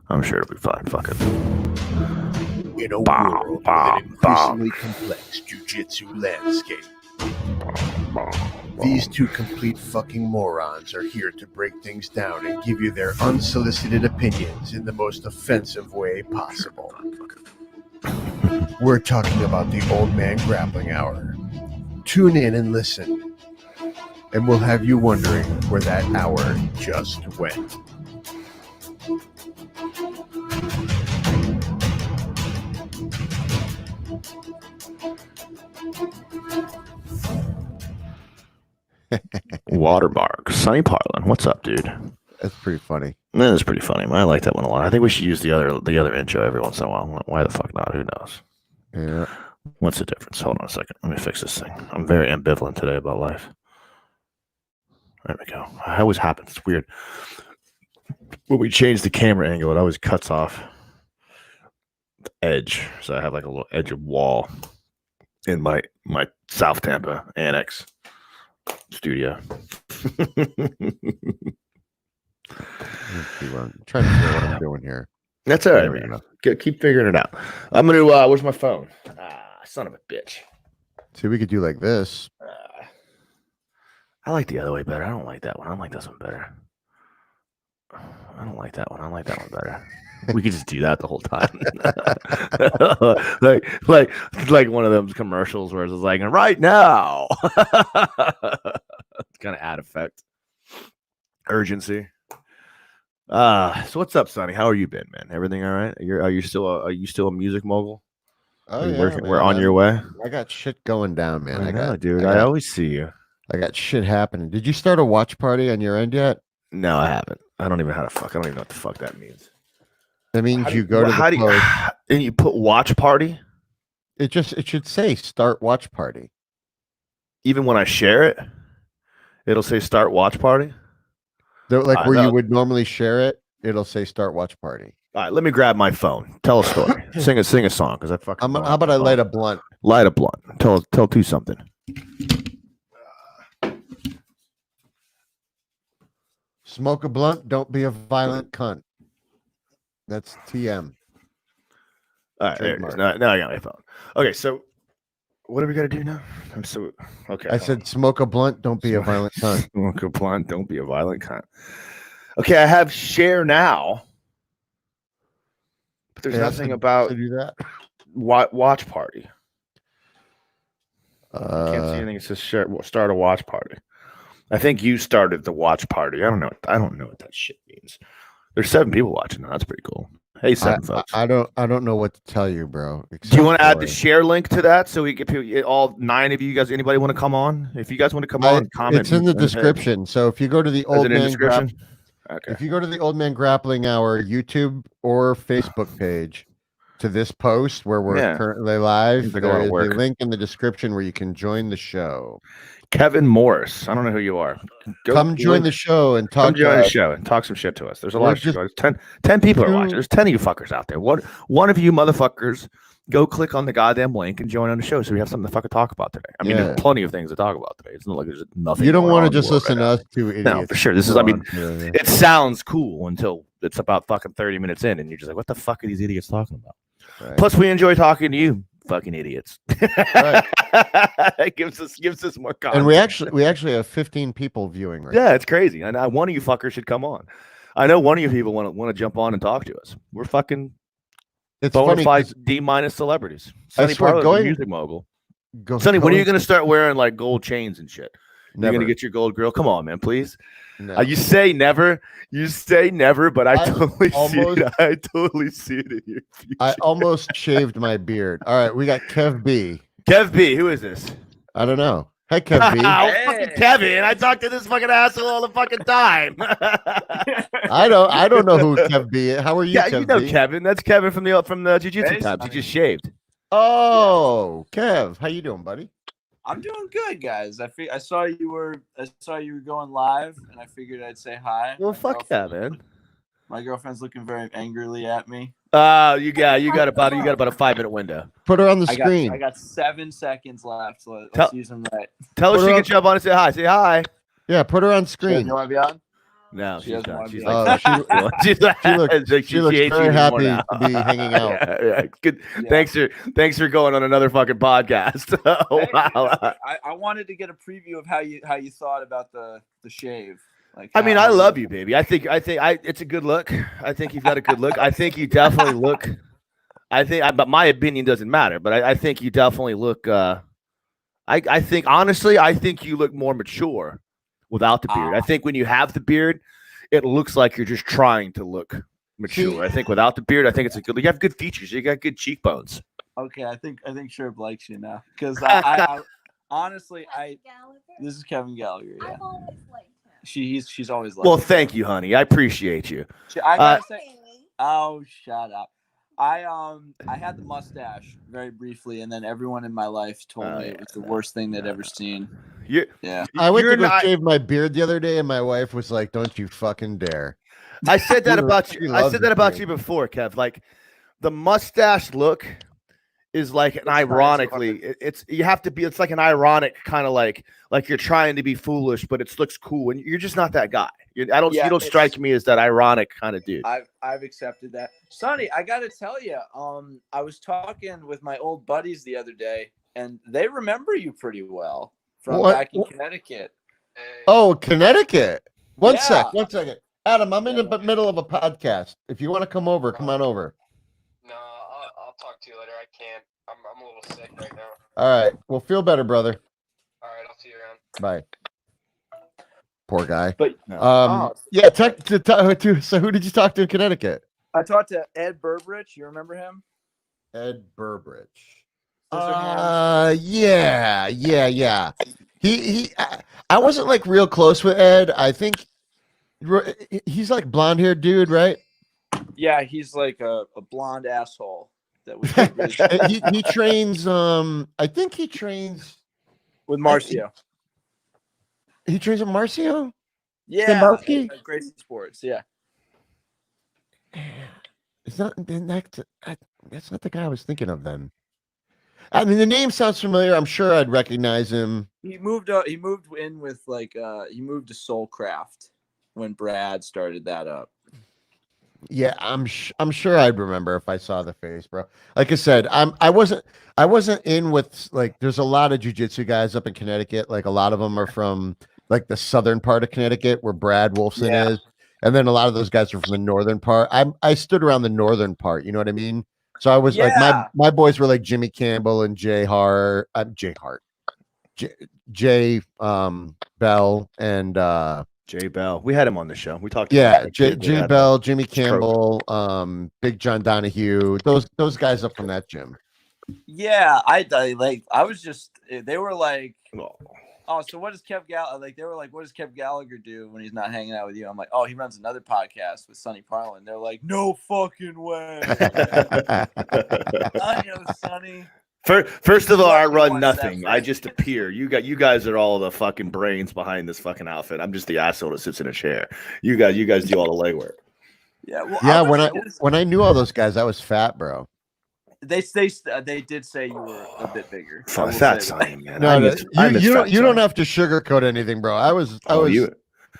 I'm sure it'll be fine. Fuck it. In a world with an increasingly complex jiu-jitsu landscape, these two complete fucking morons are here to break things down and give you their unsolicited opinions in the most offensive way possible. We're talking about the Old Man Grappling Hour. Tune in and listen, and we'll have you wondering where that hour just went. Watermark. Sonny Parlin. What's up, dude? That's pretty funny. That is pretty funny. I like that one a lot. I think we should use the other intro every once in a while. Why the fuck not? Who knows? Yeah. What's the difference? Hold on a second. Let me fix this thing. I'm very ambivalent today about life. There we go. It always happens. It's weird. When we change the camera angle, it always cuts off the edge. So I have like a little edge of wall in my South Tampa annex studio. I'm trying to figure out what I'm doing here. That's all right, man. Keep figuring it out. I'm gonna. Where's my phone? Son of a bitch. See, we could do like this. I like the other way better. I don't like that one. I like this one better. I don't like that one. I like that one better. We could just do that the whole time. like one of those commercials where it's like, right now. It's kind of add effect. Urgency. So what's up, Sonny? How are you been, man? Everything all right? Are you still a music mogul? Oh, yeah, we're on your way. I got shit going down, man. I know, dude. I always see you. I got shit happening. Did you start a watch party on your end yet? No, I haven't. I don't even know what the fuck that means. That means you go to the post, and you put watch party. It should say start watch party. Even when I share it, it'll say start watch party. Like where you would normally share it, it'll say start watch party. All right, let me grab my phone. Tell a story. sing a song, because I fucking. How about I light a blunt? Light a blunt. Tell two something. Smoke a blunt. Don't be a violent cunt. That's TM. All right, there it is. Now I got my phone. Okay, so what are we gonna do now? Okay. I said smoke a blunt. Don't be a violent cunt. Smoke a blunt. Don't be a violent cunt. Okay, I have share now, but there's nothing about do that. Watch party. I can't see anything. It says start a watch party. I think you started the watch party. I don't know what that shit means. There's 7 people watching now. That's pretty cool. Hey, 7 folks. I don't know what to tell you, bro. Do you want to add the share link to that so we get people, all 9 of you guys? Anybody want to come on? If you guys want to come on, comment. It's in the description. So if you go to the Old Man okay. If you go to the Old Man Grappling Hour YouTube or Facebook page to this post where we're currently live, there is a link in the description where you can join the show. Kevin Morris. I don't know who you are. Come join the show and talk. Come join the show and talk some shit to us. There's a lot of shit. 10 people are watching. There's 10 of you fuckers out there. One of you motherfuckers go click on the goddamn link and join on the show so we have something to fucking talk about today. I mean, there's plenty of things to talk about today. It's not like there's nothing. You don't want to just listen to us two idiots. No, for sure. It sounds cool until it's about fucking 30 minutes in and you're just like, what the fuck are these idiots talking about? Right. Plus, we enjoy talking to you. Fucking idiots. Right. It gives us more content. And we actually have 15 people viewing right now. It's crazy. And one of you fuckers should come on. I know one of you people want to jump on and talk to us. We're fucking bona fide D- celebrities. Sonny Parlin, music mogul. Sonny, when are you going to start wearing like gold chains and shit? You're going to get your gold grill? Come on, man, please. No. You say never. You say never, but I totally see it in your future. I almost shaved my beard. All right, we got Kev B. Kev B, who is this? I don't know. Hey, Kev B. Fucking Kevin. I talk to this fucking asshole all the fucking time. I don't know who Kev B is. How are you? Yeah, Kev you know B? Kevin. That's Kevin from the jiu-jitsu times. He just shaved. Oh, Kev, how you doing, buddy? I'm doing good, guys. I saw you were going live, and I figured I'd say hi. Well, fuck yeah, man. My girlfriend's looking very angrily at me. You got about a 5-minute window. Put her on the screen. I got 7 seconds left, so let's use them right. Tell her she can jump on and say hi. Say hi. Yeah, put her on screen. You want to be on? No, she's not. She's like, she looks very happy to be hanging out. Good. Yeah. Thanks for going on another fucking podcast. Wow. I wanted to get a preview of how you thought about the shave. Like, I mean, I love you, baby. I think it's a good look. I think you've got a good look. I think you definitely look. But my opinion doesn't matter. But I think you definitely look. I think honestly, I think you look more mature without the beard. I think when you have the beard, it looks like you're just trying to look mature. I think without the beard, I think it's a good. You have good features. You got good cheekbones. Okay, I think Sherb likes you now because I honestly this is Kevin Gallagher. Yeah. I've always liked him. She's always liked. Well, thank you, honey. I appreciate you. I gotta say, oh, shut up. I had the mustache very briefly, and then everyone in my life told me it was the worst thing they'd ever seen. I went to go shave my beard the other day, and my wife was like, "Don't you fucking dare!" I said that about you. I said that about you before, Kev. Like the mustache look is like an ironically, it's you have to be. It's like an ironic kind of like you're trying to be foolish, but it looks cool, and you're just not that guy. You don't strike me as that ironic kind of dude. I've accepted that. Sonny, I got to tell you, I was talking with my old buddies the other day, and they remember you pretty well from back in Connecticut. Oh, Connecticut. One second. Adam, I'm in the middle of a podcast. If you want to come over, come on over. No, I'll talk to you later. I can't. I'm a little sick right now. All right. Well, feel better, brother. All right. I'll see you around. Bye. Poor guy. But so who did you talk to in Connecticut? I talked to Ed Burbridge. You remember him? Ed Burbridge. Yeah. He I wasn't like real close with Ed. I think he's like blonde-haired dude, right? Yeah, he's like a blonde asshole that we he trains I think he trains with Marcio. He trains with Marcio? Yeah. Gracie Sports, yeah. It's not that's not the guy I was thinking of then. I mean, the name sounds familiar. I'm sure I'd recognize him. He moved in with he moved to Soulcraft when Brad started that up. Yeah, I'm sure I'd remember if I saw the face, bro. Like I said, I wasn't in with like. There's a lot of jiu-jitsu guys up in Connecticut. Like a lot of them are from like the southern part of Connecticut, where Brad Wolfson is, and then a lot of those guys are from the northern part. I stood around the northern part. You know what I mean? So I was like my boys were like Jimmy Campbell and Jay Bell and Jay Bell. We had him on the show. We talked. Jay Bell, Jimmy Campbell, Big John Donahue. Those guys up from that gym. Yeah, I was just. They were like, oh, so what does Kev Gallagher? Like they were like, what does Kev Gallagher do when he's not hanging out with you? I'm like, oh, he runs another podcast with Sonny Parlin. They're like, no fucking way. I know Sonny. First of all, I run nothing. I just appear. You guys are all the fucking brains behind this fucking outfit. I'm just the asshole that sits in a chair. You guys do all the legwork. Yeah. Well, when I knew all those guys, I was fat, bro. They did say you were a bit bigger. Fat Sonny, man. No, you don't have to sugarcoat anything, bro. I was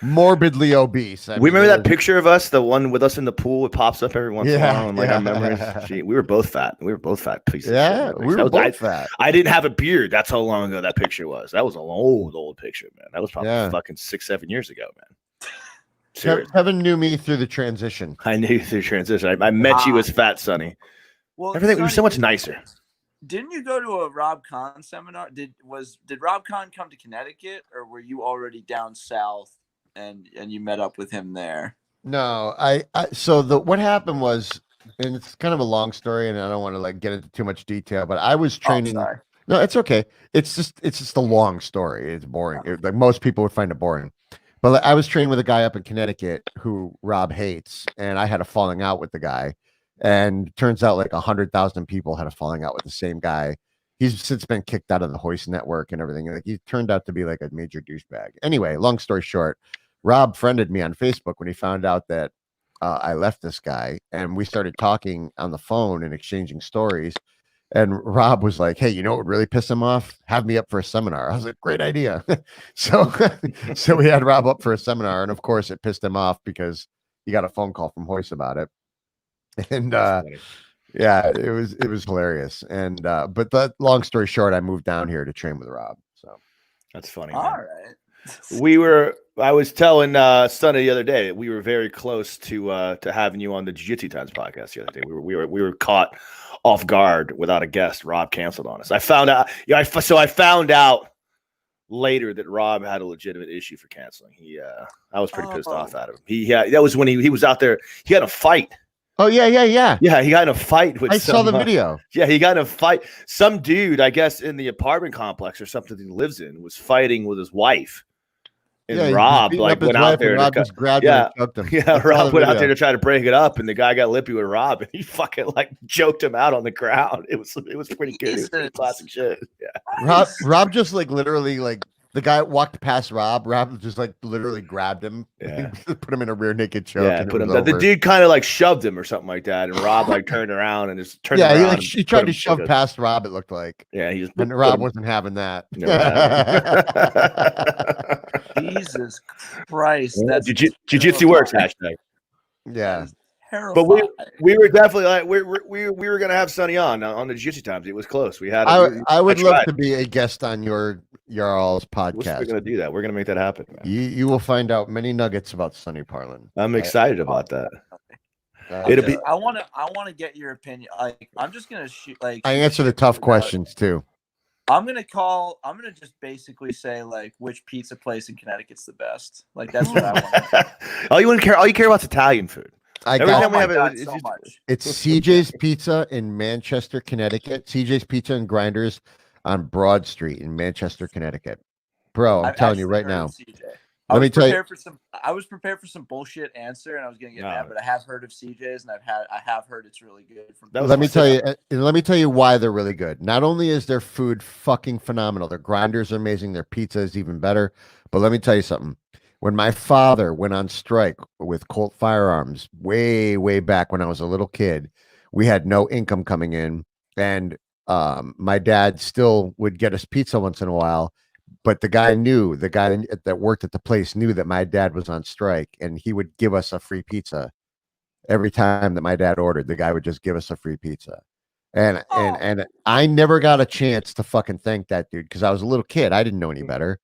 morbidly obese. We remember that picture of us, the one with us in the pool. It pops up every once in a while. And like our memories. We were both fat. We were both fat pieces. Yeah, we were both fat. I didn't have a beard. That's how long ago that picture was. That was an old picture, man. That was probably fucking 6-7 years ago, man. Kevin knew me through the transition. I knew you through transition. I met you as Fat Sonny. Well, everything was so much nicer. Didn't you go to a Rob Kahn seminar? Did Rob Kahn come to Connecticut, or were you already down south and you met up with him there? No, what happened was, and it's kind of a long story, and I don't want to like get into too much detail, but I was training. No, it's okay. It's just a long story. It's boring. Like most people would find it boring. But I was training with a guy up in Connecticut who Rob hates, and I had a falling out with the guy. And turns out like 100,000 people had a falling out with the same guy. He's since been kicked out of the Hoist Network and everything. Like he turned out to be like a major douchebag. Anyway, long story short, Rob friended me on Facebook when he found out that I left this guy, and we started talking on the phone and exchanging stories. And Rob was like, "Hey, you know what would really piss him off? Have me up for a seminar." I was like, "Great idea." so we had Rob up for a seminar, and of course, it pissed him off because he got a phone call from Hoyce about it. And yeah, it was hilarious. And but that long story short, I moved down here to train with Rob. So that's funny. All man. right. I was telling Sonny the other day that we were very close to having you on the Jiu-Jitsu Times podcast the other day. We were caught off guard without a guest. Rob canceled on us. I found out. Yeah, I found out later that Rob had a legitimate issue for canceling. I was pretty pissed off at him. That was when he was out there. He had a fight. Oh yeah. Yeah, he got in a fight with. I saw the video. Yeah, he got in a fight. Some dude, I guess, in the apartment complex or something he lives in, was fighting with his wife. And Rob like went out there. Rob just grabbed him and choked him. Yeah, Rob went out there to try to break it up, and the guy got lippy with Rob, and he fucking like joked him out on the ground. It was pretty good. It was pretty classic shit. Yeah. Rob just like literally like. The guy walked past Rob. Rob just like literally grabbed him, put him in a rear naked choke. Yeah, the dude kind of like shoved him or something like that, and Rob like turned around and just turned. Yeah, he tried to shove past Rob. It looked like. Yeah, and Rob wasn't having that. Jesus Christ, that's Jiu-Jitsu works hashtag. Yeah. But we were definitely like we were gonna have Sonny on the Jiu-Jitsu Times. It was close. We had. I would love to be a guest on your all's podcast. We're gonna do that. We're gonna make that happen. Man. You will find out many nuggets about Sonny Parlin. I'm excited about that. It'll be. I want to get your opinion. Like, I'm just gonna shoot. Like, I answer the tough questions too. I'm gonna just basically say like which pizza place in Connecticut's the best. Like that's what I want. All you care about is Italian food. It's CJ's Pizza in Manchester, Connecticut. CJ's Pizza and Grinders on Broad Street in Manchester, Connecticut. Bro, I'm telling you right now. Let me tell you. I was prepared for some bullshit answer, and I was gonna get mad, but I have heard of CJ's, and I have heard it's really good. Let me tell you why they're really good. Not only is their food fucking phenomenal, their grinders are amazing, their pizza is even better. But let me tell you something. When my father went on strike with Colt Firearms way, way back when I was a little kid, we had no income coming in. And my dad still would get us pizza once in a while. But the guy that worked at the place knew that my dad was on strike, and he would give us a free pizza every time that my dad ordered. The guy would just give us a free pizza. And I never got a chance to fucking thank that dude because I was a little kid. I didn't know any better.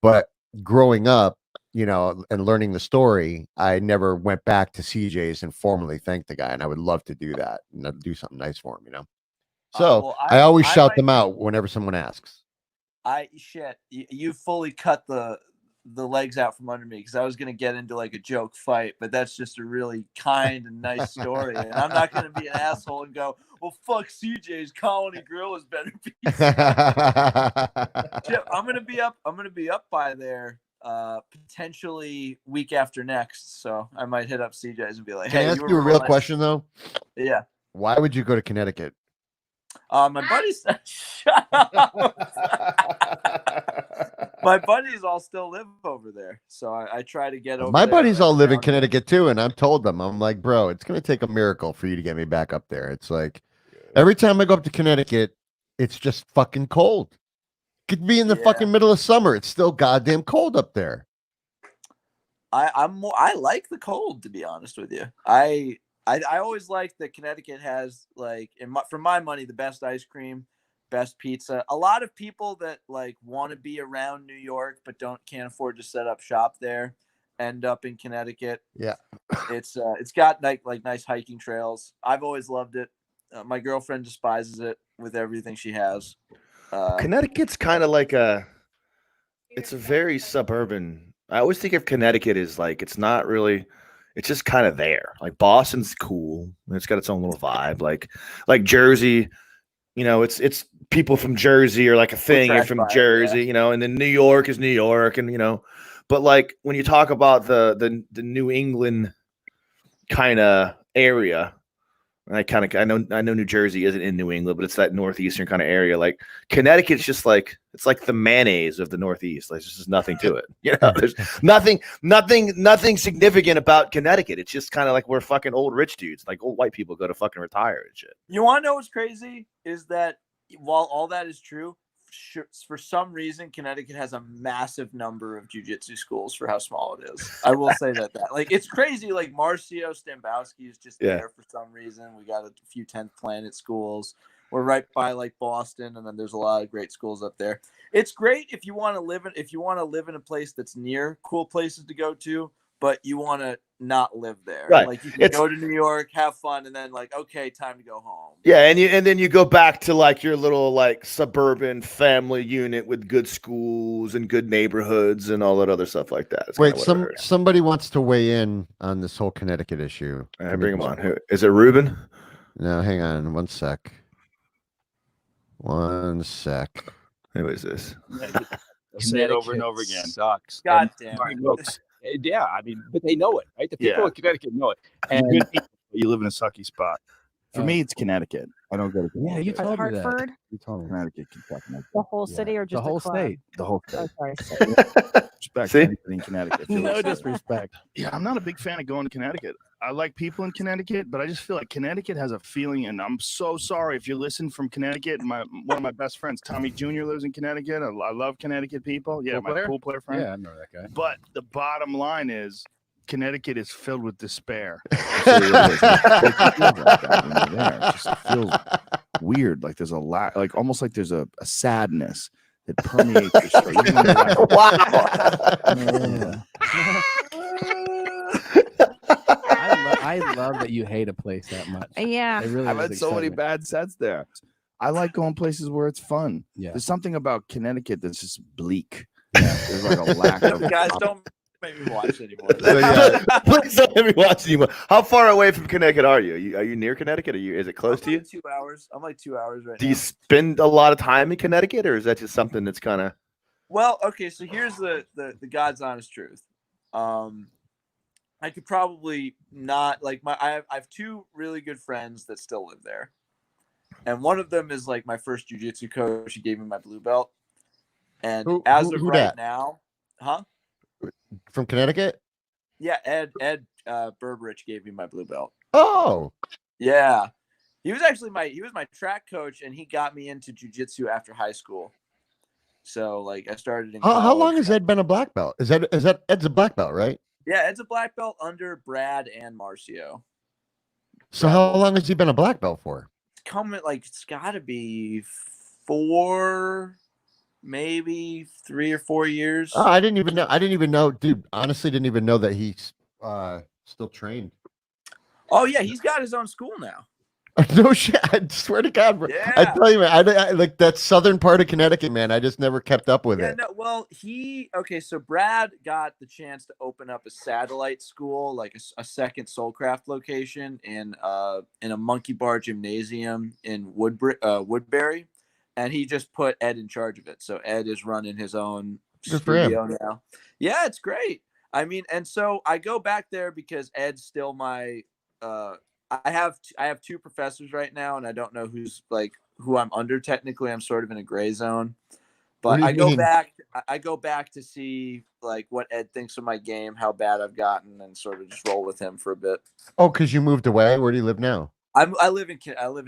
But growing up, and learning the story, I never went back to CJ's and formally thanked the guy, and I would love to do that and do something nice for him, So I always shout them out whenever someone asks. You fully cut the legs out from under me because I was gonna get into like a joke fight, but that's just a really kind and nice story, and I'm not gonna be an asshole and go, well, fuck CJ's Colony Grill is better pizza. Chip, I'm gonna be up by there. Potentially week after next, so I might hit up CJ's and be like, "Can I ask you a real question though?" Yeah. Why would you go to Connecticut? My buddies. Shut up. My buddies all still live over there, so I try to get over. My buddies all live in Connecticut too, and I've told them, I'm like, bro, it's gonna take a miracle for you to get me back up there. It's like every time I go up to Connecticut, it's just fucking cold. Could be in the fucking middle of summer. It's still goddamn cold up there. I like the cold, to be honest with you. I always like that Connecticut has like, for my money, the best ice cream, best pizza. A lot of people that like want to be around New York but can't afford to set up shop there end up in Connecticut. Yeah, it's got like nice hiking trails. I've always loved it. My girlfriend despises it with everything she has. Connecticut's kind of like it's a very suburban. I always think of Connecticut as like, it's not really, it's just kind of there. Like Boston's cool. It's got its own little vibe. Like Jersey, it's people from Jersey or like a thing. You're from Jersey, and then New York is New York, and but like when you talk about the New England kind of area, I know New Jersey isn't in New England, but it's that northeastern kind of area. Like Connecticut's just like it's like the mayonnaise of the Northeast. Like there's just nothing to it. There's nothing significant about Connecticut. It's just kind of like we're fucking old rich dudes. Like old white people go to fucking retire and shit. You want to know what's crazy is that while all that is true, for some reason Connecticut has a massive number of jiu-jitsu schools for how small it is. I will say that like it's crazy. Like Marcio Stambowski is just there for some reason. We got a few 10th Planet schools. We're right by like Boston, and then there's a lot of great schools up there. It's great if you want to live in a place that's near cool places to go to, but you want to not live there. Right. Like you can go to New York, have fun, and then like, okay, time to go home. Yeah, and then you go back to like your little like suburban family unit with good schools and good neighborhoods and all that other stuff like that. It's Wait, somebody wants to weigh in on this whole Connecticut issue. All right, bring him on. Who is it? Ruben? No, hang on one sec. One sec. Who is this? Say it over and over again. Sucks. God damn it. Yeah, I mean, but they know it, right? The people in Connecticut know it. And you live in a sucky spot. For me, it's Connecticut. I don't go to Connecticut. Yeah, you told me Hartford? that. You told me Connecticut, Kentucky. The whole city or just the whole state? The whole Oh, state. sorry. Respect See? in Connecticut. No disrespect. Yeah, I'm not a big fan of going to Connecticut. I like people in Connecticut, but I just feel like Connecticut has a feeling, and I'm so sorry if you listen from Connecticut. One of my best friends, Tommy Jr., lives in Connecticut. I love Connecticut people. Yeah, my pool player friend. Yeah, I know that guy. But the bottom line is Connecticut is filled with despair. It just feels weird. Like there's a lot, like almost like there's a sadness that permeates the show. Wow. I love that you hate a place that much. Yeah. It really I've is had so many exciting. bad sets there. I like going places where it's fun. Yeah. There's something about Connecticut that's just bleak. There's like a lack of Guys, don't make me watch anymore. Please don't let me watch anymore. How far away from Connecticut are you? Are you near Connecticut? Is it close to you? 2 hours. I'm like 2 hours right now. Do you spend a lot of time in Connecticut, or is that just something that's kind of? Well, okay, so here's the God's honest truth. I could probably not like I have two really good friends that still live there, and one of them is like my first jiu-jitsu coach. He gave me my blue belt, and Who right dat? now, huh? From Connecticut? Yeah, Ed Berberich gave me my blue belt. Oh, Yeah, he was actually my track coach, and he got me into jiu-jitsu after high school. So like I started in how long college. has Ed been a black belt? Is that Ed's a black belt, right? Yeah, Ed's a black belt under Brad and Marcio. So how long has he been a black belt for? It's got to be 4, maybe 3 or 4 years. Oh, I didn't even know, dude. Honestly, didn't even know that he's still trained. Oh yeah, he's got his own school now. No shit. I swear to God, bro. Yeah. I tell you, man. I like that southern part of Connecticut, man. I just never kept up with it. No, well, so Brad got the chance to open up a satellite school, like a second Soulcraft location in a Monkey Bar gymnasium in Woodbury, and he just put Ed in charge of it. So Ed is running his own Good for him. studio now. Yeah, it's great. I mean, and so I go back there because Ed's still my I have 2 professors right now, and I don't know who I'm under technically. I'm sort of in a gray zone, but I go back to see like what Ed thinks of my game, how bad I've gotten, and sort of just roll with him for a bit. Oh, because you moved away. Where do you live now? I live in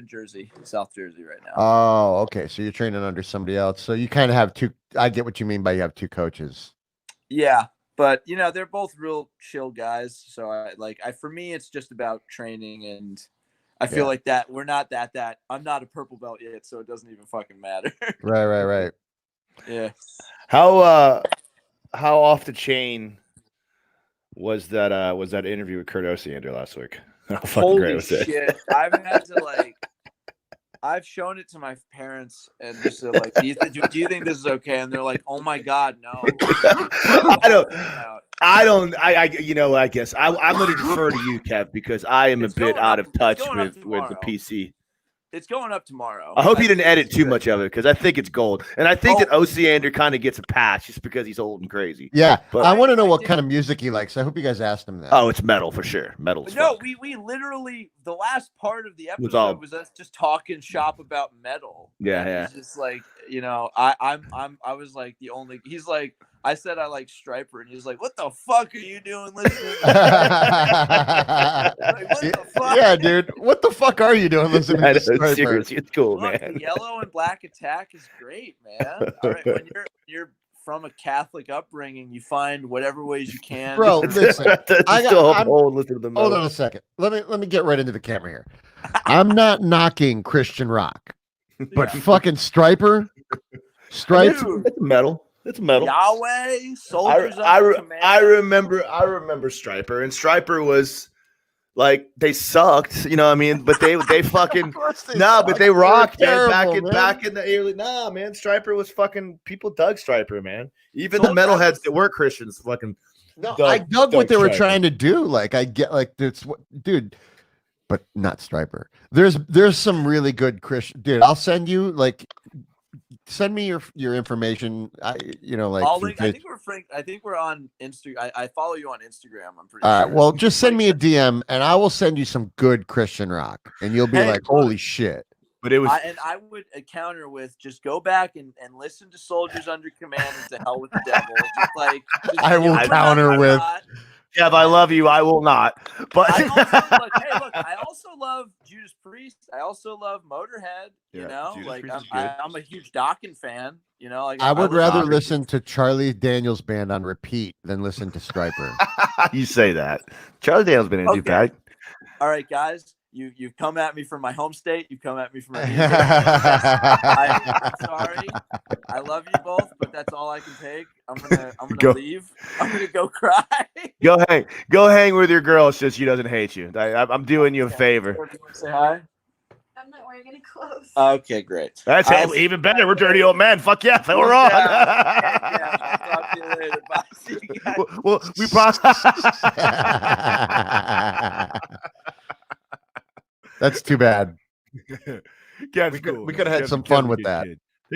Jersey, South Jersey right now. Oh, okay. So you're training under somebody else. So you kind of have 2. I get what you mean by you have 2 coaches. Yeah. But they're both real chill guys. So for me, it's just about training, and I feel like that we're not that I'm not a purple belt yet, so it doesn't even fucking matter. Right. Yeah. How off the chain was that interview with Kurt Osiander last week? How fucking great was it? Shit. I've shown it to my parents, and just like, do you think this is okay? And they're like, oh my God, no. I don't. I guess I'm going to defer to you, Kev, because I am a bit out of touch with the PC. It's going up tomorrow. I hope you didn't edit too much of it because I think it's gold, and I think that Osiander kind of gets a pass just because he's old and crazy. Yeah, but I want to know what kind of music he likes. I hope you guys asked him that. Oh, it's metal for sure. Metal. No, we literally the last part of the episode was us just talking shop about metal. Yeah. It's just like, you know, I was like the only. He's like, I said I like Stryper, and he's like, "What the fuck are you doing listening?" Like, what the fuck? Yeah, dude, what the fuck are you doing listening to Stryper? Seriously, it's cool, Look, man. the Yellow and Black Attack is great, man. All right, when you're from a Catholic upbringing, you find whatever ways you can. Bro, listen, hold on a second. Let me get right into the camera here. I'm not knocking Christian rock, but fucking Stryper, it's metal. It's metal. Yahweh, soldiers. I remember Stryper, and Stryper was like they sucked, you know what I mean? But they fucking but they rocked, man. Back in the early man. Stryper was fucking people dug Stryper, man. Even the metalheads that were Christians fucking I dug what they were trying to do. Like I get like this dude, but not Stryper. There's some really good Christian dude. I'll send you send me your information. I think we're on Instagram. I follow you on Instagram. I'm pretty sure. All right. Well, just send me a DM and I will send you some good Christian rock, and you'll be like, "Holy shit!" But it was, I would counter with just go back and listen to Soldiers Under Command and To Hell with the Devil. I will counter with. Kev, I love you. I will not. But I also love Judas Priest. I also love Motorhead. You know, I'm a huge Dokken fan. You know, like I would rather listen to Charlie Daniels Band on repeat than listen to Stryper. You say that. Charlie Daniels Band ain't too bad. All right, guys. You've come at me from my home state. You've come at me from my I'm sorry. I love you both, but that's all I can take. I'm gonna leave. I'm gonna go cry. Go hang with your girl, since she doesn't hate you. I'm doing you a favor. Say hi. I'm not wearing any clothes. Okay, great. That's even better. We're dirty old men. Fuck yeah, we're on. I'll talk to you later. Bye. See you guys. Well, we probably. That's too bad. Yeah, we could have had some fun with that.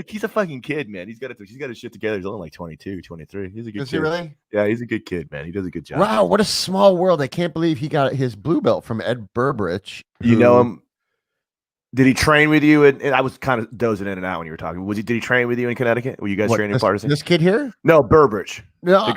He's a fucking kid, man. He's got his shit together. He's only like 22, 23. He's a good kid. Is he really? Yeah, he's a good kid, man. He does a good job. Wow, what a small world. I can't believe he got his blue belt from Ed Burbridge. You know him? Did he train with you? And I was kind of dozing in and out when you were talking. Did he train with you in Connecticut? Were you guys training in Partisan? This kid here? No, Burbridge. No,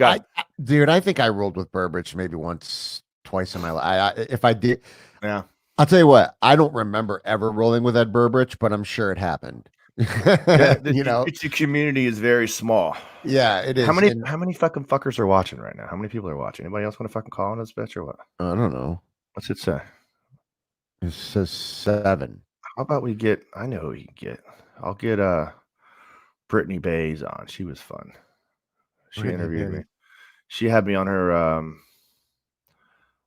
dude, I think I rolled with Burbridge maybe once, twice in my life. If I did. Yeah. I'll tell you what, I don't remember ever rolling with Ed Burbridge, but I'm sure it happened. You know, the community is very small. Yeah, it is. How many fucking fuckers are watching right now? How many people are watching? Anybody else want to fucking call on this bitch or what? I don't know. What's it say? It says 7. How about we get? I know who you can get. I'll get Brittany Bays on. She was fun. She interviewed me. She had me on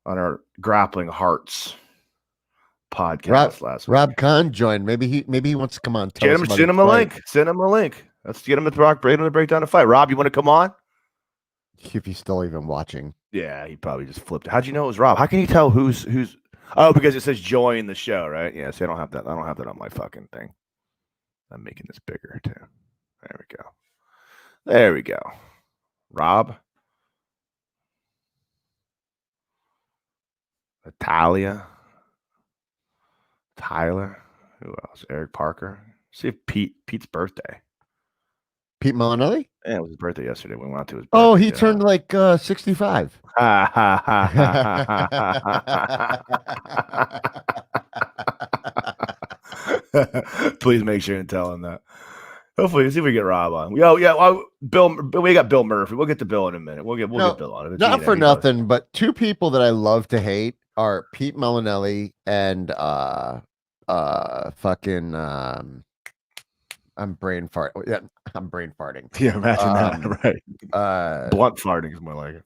her Grappling Hearts podcast last week. Rob Kahn joined. Maybe he wants to come on. Send him a link. Send him a link. Let's get him to break down the fight. Rob, you want to come on? If he's still even watching. Yeah, he probably just flipped. How'd you know it was Rob? How can you tell who's? Oh, because it says join the show, right? Yeah. See, I don't have that. I don't have that on my fucking thing. I'm making this bigger too. There we go. Rob. Natalia. Tyler. Who else? Eric Parker. See if Pete's birthday. Pete Molinelli? Yeah, it was his birthday yesterday. We went out to his birthday. Oh, he turned like 65. Please make sure and tell him that. Hopefully, see if we get Rob on. Bill. We got Bill Murphy. We'll get to Bill in a minute. We'll get Bill on. Not for nothing, but two people that I love to hate are Pete Molinelli and fucking I'm brain farting. Yeah, I'm brain farting. Yeah, imagine that. Right. Blunt farting is more like it.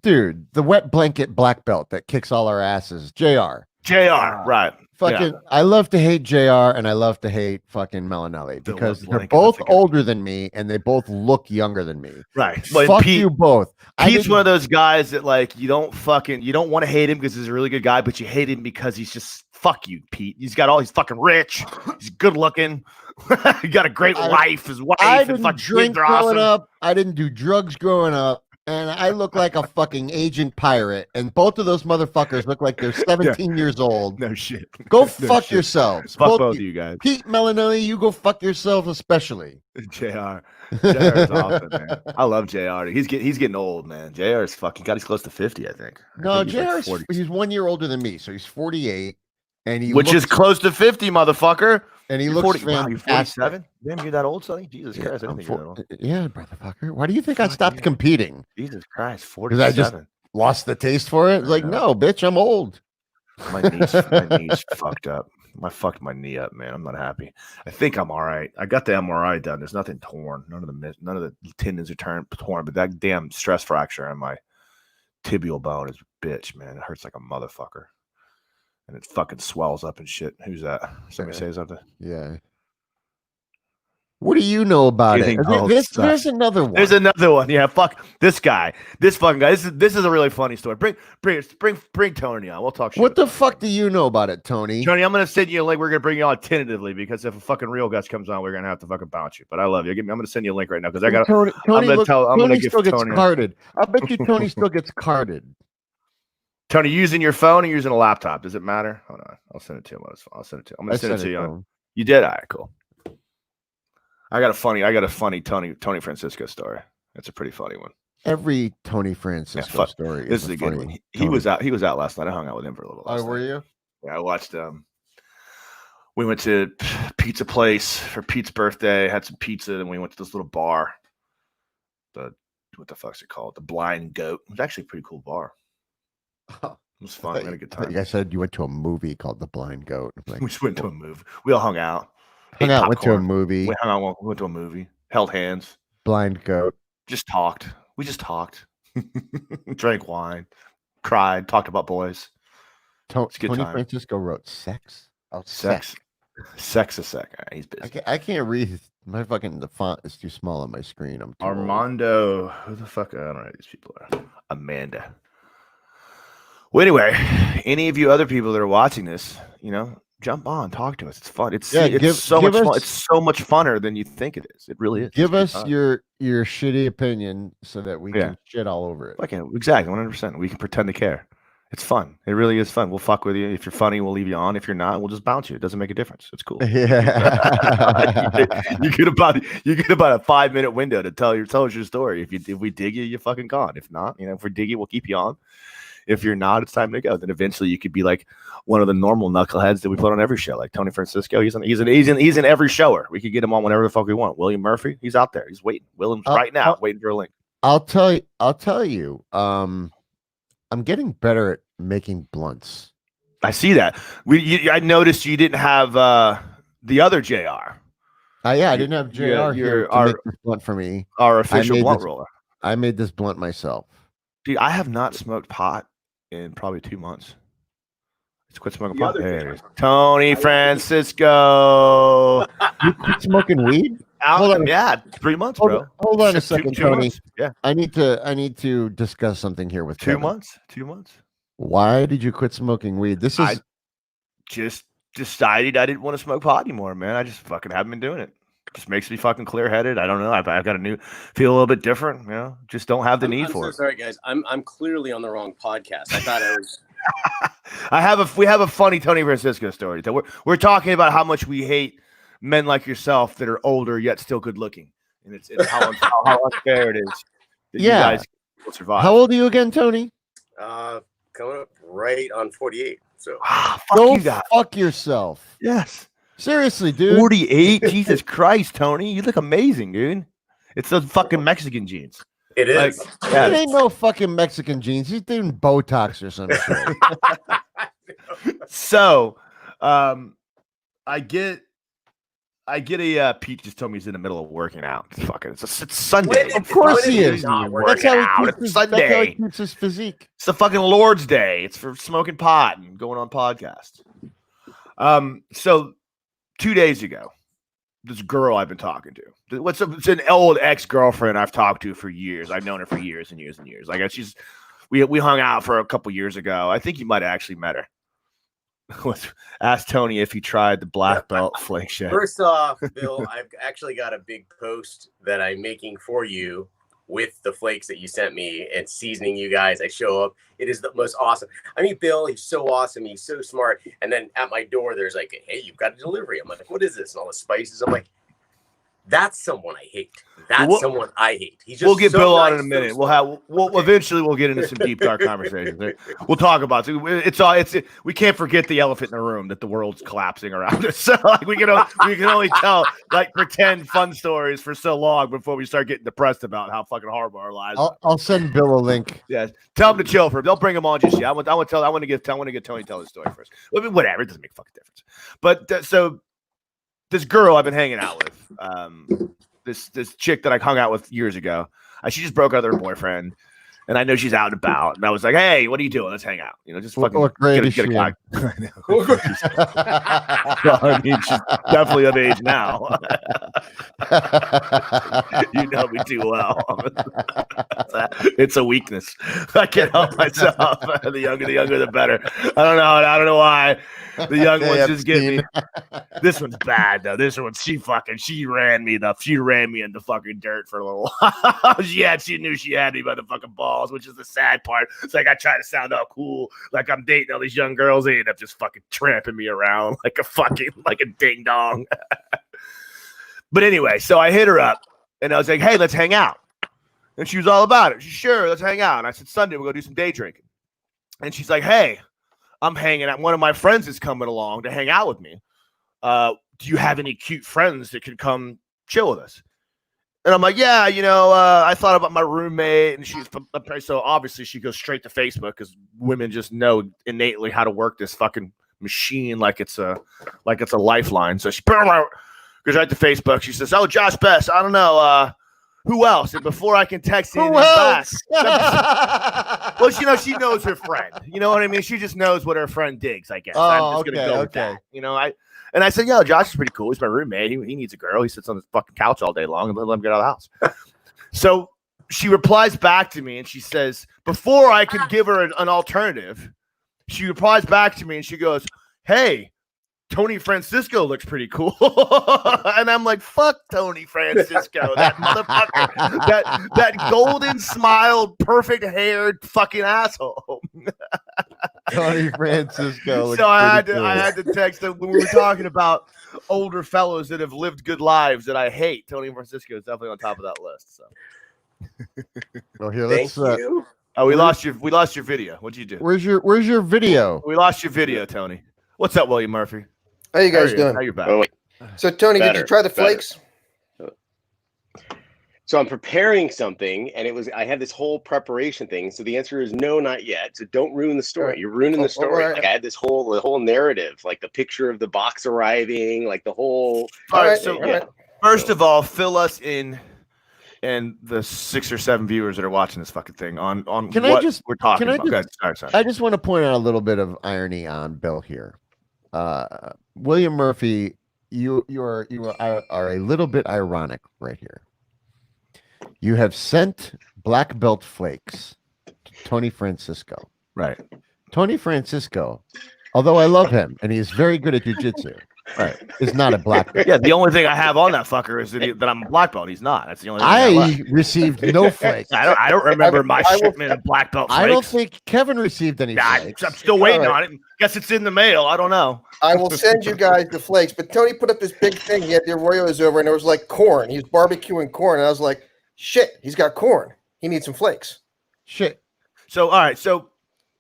Dude, the wet blanket black belt that kicks all our asses. JR. Right. fucking, I love to hate JR and I love to hate fucking Melanelli because they're both older than me and they both look younger than me. Right. Fuck Pete, you both. Pete's one of those guys that like you don't want to hate him because he's a really good guy, but you hate him because he's just fuck you, Pete. He's fucking rich. He's good looking. He got a great wife. His wife. I didn't drink growing up. I didn't do drugs growing up. And I look like a fucking agent pirate. And both of those motherfuckers look like they're 17 years old. No shit. Go fuck yourselves. Fuck both of you guys. Pete Melanelli, you go fuck yourself especially. JR. JR is awesome, man. I love JR. He's getting old, man. JR is fucking he's close to 50, I think. No, JR he's 1 year older than me, so he's 48. And Which is close to 50, motherfucker. And he looks fantastic. Wow, you're 47? Damn, you're that old, Sonny? Jesus Christ. I didn't think you were that old. Yeah, motherfucker. Why do you think I stopped competing? Jesus Christ, 47. I just lost the taste for it? Like, no, bitch, I'm old. My knee's fucked up. I fucked my knee up, man. I'm not happy. I think I'm all right. I got the MRI done. There's nothing torn. None of the tendons are torn, but that damn stress fracture on my tibial bone is a bitch, man. It hurts like a motherfucker. And it fucking swells up and shit. Who's that? Somebody say something? Yeah. What do you know about it? There's another one. There's another one. Yeah, fuck this guy. This fucking guy. This is a really funny story. Bring Tony on. We'll talk shit. What the fuck do you know about it, Tony? Tony, I'm gonna send you a link. We're gonna bring you on tentatively because if a fucking real guest comes on, we're gonna have to fucking bounce you. But I love you. I'm gonna send you a link right now because I got Tony. Tony still gets carded. I bet you Tony still gets carded. Tony, using your phone or using a laptop? Does it matter? Hold on. I'll send it to him. I'll send it to him. I'm gonna send it to you. You did? All right, cool. I got a funny Tony Francisco story. That's a pretty funny one. Every Tony Francisco story. This is a good one. He was out last night. I hung out with him for a little. Oh, were you? Yeah, I watched. We went to pizza place for Pete's birthday. Had some pizza, and we went to this little bar. What the fuck's it called? The Blind Goat. It was actually a pretty cool bar. It was fun. We had a good time. You guys said you went to a movie called The Blind Goat. Like, we just went to a movie. We all hung out. Went to a movie. We hung out. We went to a movie. Held hands. Blind Goat. Just talked. We just talked. Drank wine. Cried. Talked about boys. Tony Francisco wrote sex. Oh, sex. Sex a sec. Right, he's busy. I can't read. The font is too small on my screen. I'm too Armando. Who the fuck? I don't know who these people are. Amanda. Well, anyway, any of you other people that are watching this, jump on, talk to us. It's fun. It's so much fun. It's so much funner than you think it is. It really is. Give us your shitty opinion so that we can shit all over it. Okay, exactly, 100%. We can pretend to care. It's fun. It really is fun. We'll fuck with you. If you're funny, we'll leave you on. If you're not, we'll just bounce you. It doesn't make a difference. It's cool. Yeah. you get about a 5-minute window to tell us your story. If we dig you fucking gone. If not, if we dig you, we'll keep you on. If you're not, it's time to go. Then eventually you could be like one of the normal knuckleheads that we put on every show, like Tony Francisco. He's in every shower. We could get him on whenever the fuck we want. William Murphy, he's out there. He's waiting. William's right now waiting for a link. I'll tell you. I'm getting better at making blunts. I see that. I noticed you didn't have the other JR. I didn't have JR here to make this blunt for me. Our official blunt roller. I made this blunt myself. Dude, I have not smoked pot in probably 2 months. Let's quit smoking pot. There it is. Tony Francisco. You quit smoking weed? Hold on. Yeah, 3 months, bro. Hold on a second, Tony. Months. Yeah. I need to discuss something here with 2 months. 2 months. Why did you quit smoking weed? I just decided I didn't want to smoke pot anymore, man. I just fucking haven't been doing it. Just makes me fucking clear-headed. I don't know. I've got feel a little bit different. Just don't have the need for it. Sorry, guys. I'm clearly on the wrong podcast. I thought I was. We have a funny Tony Francisco story. We're talking about how much we hate men like yourself that are older yet still good looking, and it's how unfair it is that you guys will survive. How old are you again, Tony? Coming up right on 48. So fuck yourself. Yes. Seriously, dude. 48? Jesus Christ, Tony. You look amazing, dude. It's those fucking Mexican jeans. It is. It ain't no fucking Mexican jeans. He's doing Botox or some shit. So, I get Pete just told me he's in the middle of working out. It's Sunday. Of course he is. That's how he keeps his physique. It's the fucking Lord's Day. It's for smoking pot and going on podcasts. So 2 days ago, this girl I've been talking to, it's an old ex-girlfriend I've talked to for years. I've known her for years and years and years. Like we hung out for a couple years ago. I think you might have actually met her. Ask Tony if he tried the black belt flake shit. First off, Bill, I've actually got a big post that I'm making for you with the flakes that you sent me and seasoning you guys. I show up. It is the most awesome. I mean, Bill, he's so awesome. He's so smart. And then at my door, there's like, hey, you've got a delivery. I'm like, what is this? And all the spices. I'm like, that's someone I hate. That's someone I hate. He's just we'll get so Bill nice, on in a minute. so We'll eventually we'll get into some deep dark conversations. We'll talk about it. We can't forget the elephant in the room that the world's collapsing around us. So like we can only tell like pretend fun stories for so long before we start getting depressed about how fucking horrible our lives are. I'll send Bill a link. Yes, tell him to chill for. They'll bring him on just yet. I want to get Tony to tell his story first. I mean, whatever, it doesn't make a fucking difference. But so this girl I've been hanging out with, this chick that I hung out with years ago, she just broke up with her boyfriend, and I know she's out and about. And I was like, "Hey, what are you doing? Let's hang out. Just fucking what grade is she in? I mean, she's definitely of age now. You know me too well. It's a weakness. I can't help myself. The younger, the better. I don't know why. The young ones just get me. This one's bad though. This one, she ran me in the fucking dirt for a little while. She knew she had me by the fucking balls, which is the sad part. It's like I try to sound all cool, like I'm dating all these young girls. They end up just fucking tramping me around like a ding dong. But anyway, so I hit her up and I was like, "Hey, let's hang out." And she was all about it. She's sure, let's hang out. And I said, "Sunday, we'll go do some day drinking." And she's like, "Hey, I'm hanging out. One of my friends is coming along to hang out with me. Do you have any cute friends that could come chill with us?" And I'm like, "Yeah, I thought about my roommate." And so obviously she goes straight to Facebook because women just know innately how to work this fucking machine like it's a lifeline. So she goes right to Facebook. She says, "Oh, Josh Best. I don't know. Who else?" And before I can text anything back, well, she knows her friend. You know what I mean? She just knows what her friend digs, I guess. I'm just gonna go with that. And I said, "Yo, Josh is pretty cool. He's my roommate. He needs a girl. He sits on the fucking couch all day long and let him get out of the house." So she replies back to me and she says, before I could give her an alternative, she replies back to me and she goes, "Hey, Tony Francisco looks pretty cool." And I'm like, "Fuck Tony Francisco, that motherfucker, that golden smiled, perfect haired fucking asshole." Tony Francisco. So I had to text him when we were talking about older fellows that have lived good lives that I hate. Tony Francisco is definitely on top of that list. So, well, here, let's. Oh, we lost your video. What'd you do? Where's your video? We lost your video, Tony. What's up, William Murphy? How you guys doing? How you back? Oh, wait. So, Tony, did you try the flakes? So I'm preparing something, and I had this whole preparation thing. So the answer is no, not yet. So don't ruin the story. Right. You're ruining the story. Right. Like I had the whole narrative, like the picture of the box arriving, like the whole. All right. So first of all, fill us in, and the 6 or 7 viewers that are watching this fucking thing on we're talking about. I just want to point out a little bit of irony on Bill here. William Murphy, you are a little bit ironic right here. You have sent black belt flakes to Tony Francisco. Right. Tony Francisco, although I love him and he is very good at jiu-jitsu, right, is not a black belt. Yeah, the only thing I have on that fucker is that I'm a black belt. He's not. That's the only thing I received no flakes. I don't remember my shipment of black belt flakes. I don't think Kevin received any flakes. I'm still waiting on it. Guess it's in the mail. I don't know. I will send you guys the flakes. But Tony put up this big thing. He had the Arroyos over, and it was like corn. He was barbecuing corn, and I was like, "Shit, he's got corn. He needs some flakes." Shit. So all right, so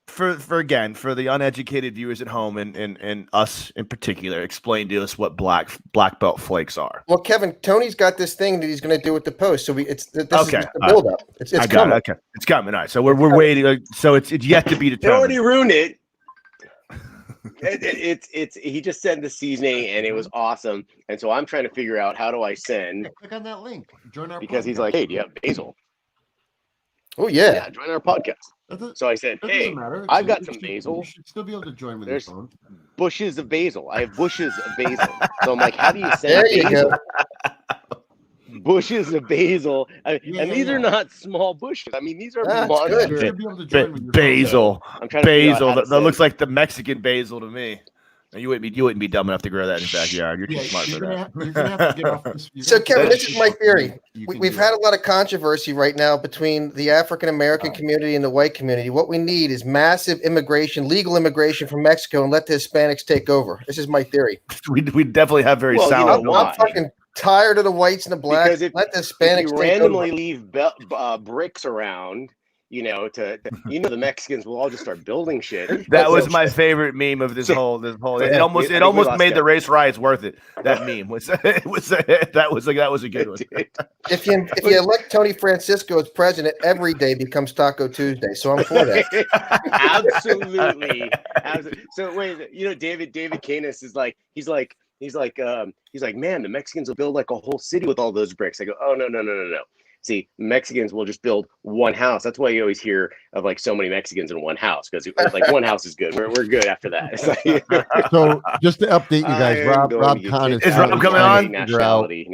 for the uneducated viewers at home and us in particular, explain to us what black belt flakes are. Well, Kevin, Tony's got this thing that he's going to do with the post. So this is just a build up. It's coming. Okay, it's coming. All right, so we're waiting. So it's yet to be determined. You already ruined it. He just sent the seasoning and it was awesome. And so I'm trying to figure out how do I send. Click on that link. Join our because podcast. He's like, "Hey, do you have basil?" Oh yeah. Join our podcast. So I said, hey, matter. I've got some basil. You should still be able to join with There's your phone. bushes of basil. I have bushes of basil. So I'm like, how do you send There you basil? go. Bushes of basil. These are not small bushes. I mean, these are monsters. You should be able to join with your Basil. phone. I'm trying to figure out Basil. how to That send- looks like the Mexican basil to me. Now, you wouldn't be dumb enough to grow that in your backyard. You're too smart for that. You're gonna have to get off this. So, Kevin, this is my theory. You can We've do had it. a lot of controversy right now between the African American community and the white community. What we need is massive immigration, legal immigration from Mexico, and let the Hispanics take over. This is my theory. We definitely have very Well, you sound. know I'm why? fucking tired of the whites and the blacks. Because Let the if Hispanics you take randomly over. leave bricks around, the Mexicans will all just start building shit. That was my favorite meme of this whole. It almost made the race riots worth it. That meme was that was a good one. If you elect Tony Francisco as president, every day becomes Taco Tuesday. So I'm for that. Absolutely. So wait, David Canis is like, he's like, man, the Mexicans will build like a whole city with all those bricks. I go, oh no. See, Mexicans will just build one house. That's why you always hear of like so many Mexicans in one house, because like one house is good. We're good after that. It's like, So just to update you guys, Rob Kahn Is Rob coming on? Nationality,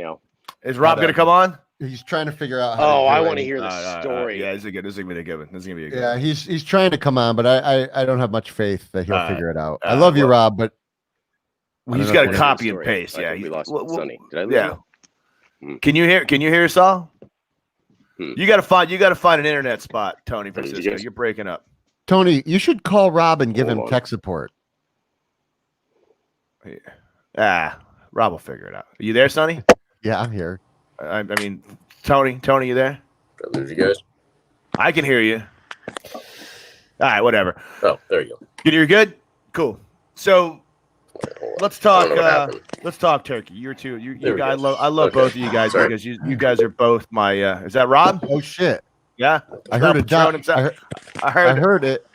Is Rob going to come on? He's trying to figure out. How Oh, to I do want to it. hear the story. Yeah, this is gonna be a good one. This is gonna be a good Yeah, one. he's trying to come on, but I don't have much faith that he'll figure it out. I all love you, right, Rob, but He's got to copy and paste. I Yeah, think we lost well, Sonny. Did I lose yeah. him? Can you hear Saul? You got to find an internet spot, Tony Francisco. You're breaking up. Tony, you should call Rob and give him tech support. Rob will figure it out. Are you there, Sonny? Yeah, I'm here. I mean, Tony, you there? Did I lose you guys? I can hear you. All right, whatever. Oh, there you go. You're good? Cool. So let's talk. Let's talk turkey. You guys. I love both of you guys because you guys are both my. Is that Rob? Oh shit! Yeah, I heard it. I heard it.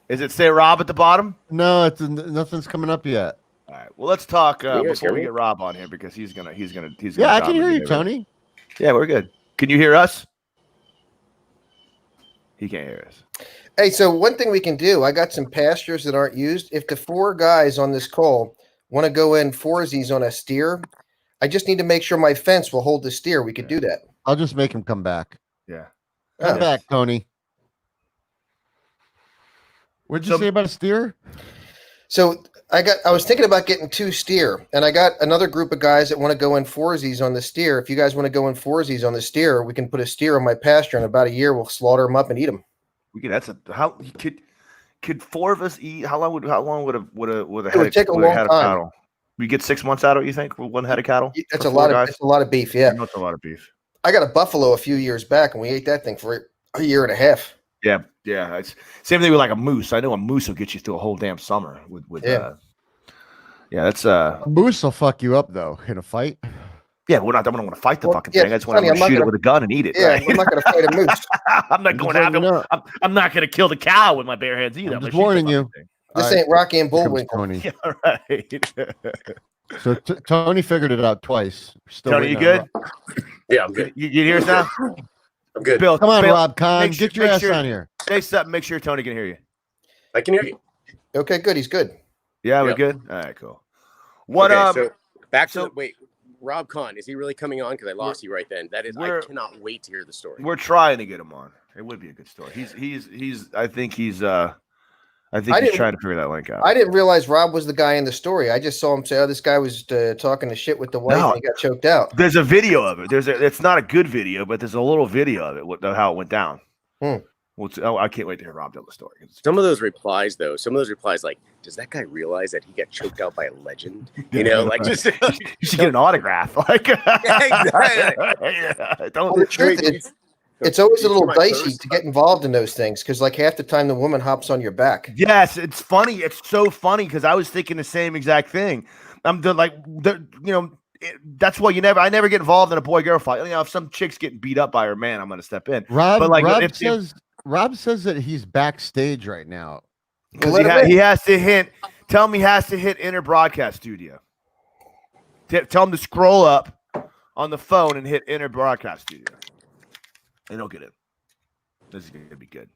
Is it say Rob at the bottom? No, nothing's coming up yet. All right. Well, let's talk you guys before we hear me? get Rob on here because he's gonna. Yeah, I can hear you, Tony. Yeah, we're good. Can you hear us? He can't hear us. Hey, so one thing we can do, I got some pastures that aren't used. If the 4 guys on this call want to go in foursies on a steer, I just need to make sure my fence will hold the steer. We could do that. I'll just make him come back. Yeah. Come back, Tony. What'd you say about a steer? So I was thinking about getting 2 steer, and I got another group of guys that want to go in foursies on the steer. If you guys want to go in foursies on the steer, we can put a steer on my pasture. In about a year, we'll slaughter them up and eat them. We could. How could 4 of us eat? How long would a It would take a long time. Cattle? We get 6 months out of it, you think, with one head of cattle? That's a lot of beef. Yeah, that's a lot of beef. I got a buffalo a few years back, and we ate that thing for a year and a half. Yeah. It's same thing with like a moose. I know a moose will get you through a whole damn summer with that's A moose will fuck you up though in a fight. Yeah, I don't want to fight the fucking thing. I just want to shoot it with a gun and eat it. Yeah, right? I'm not going to fight a moose. I'm not going after him. I'm not going to kill the cow with my bare hands either. I'm just warning you. This ain't Rocky and Bullwinkle. Tony. Yeah, right. So Tony figured it out twice. Tony, you good? Yeah, I'm good. You hear us now? I'm good. Bill, come on, Bill, Rob Kahn, get your ass on here. Say something. Make sure Tony can hear you. I can hear you. Okay, good. He's good. Yeah, we're good. All right, cool. What So back to wait. Rob Kahn, is he really coming on? Because I lost you right then. I cannot wait to hear the story. We're trying to get him on. It would be a good story. I think he's trying to figure that link out. I didn't realize Rob was the guy in the story. I just saw him say, "Oh, this guy was talking to shit with the wife, and he got choked out." There's a video of it. It's not a good video, but there's a little video of it, how it went down. Well, I can't wait to hear Rob tell the story. Some of those replies, like, does that guy realize that he got choked out by a legend? You know, like just you should get an autograph. Like, The truth is, it's always a little dicey to get involved in those things because, like, half the time the woman hops on your back. Yes, it's funny. It's so funny because I was thinking the same exact thing. That's why I never get involved in a boy-girl fight. If some chick's getting beat up by her man, I'm going to step in. Rob says that he's backstage right now. Because he has to hit. Tell him he has to hit Enter Broadcast Studio. Tell him to scroll up on the phone and hit Enter Broadcast Studio. And he'll get it. This is going to be good.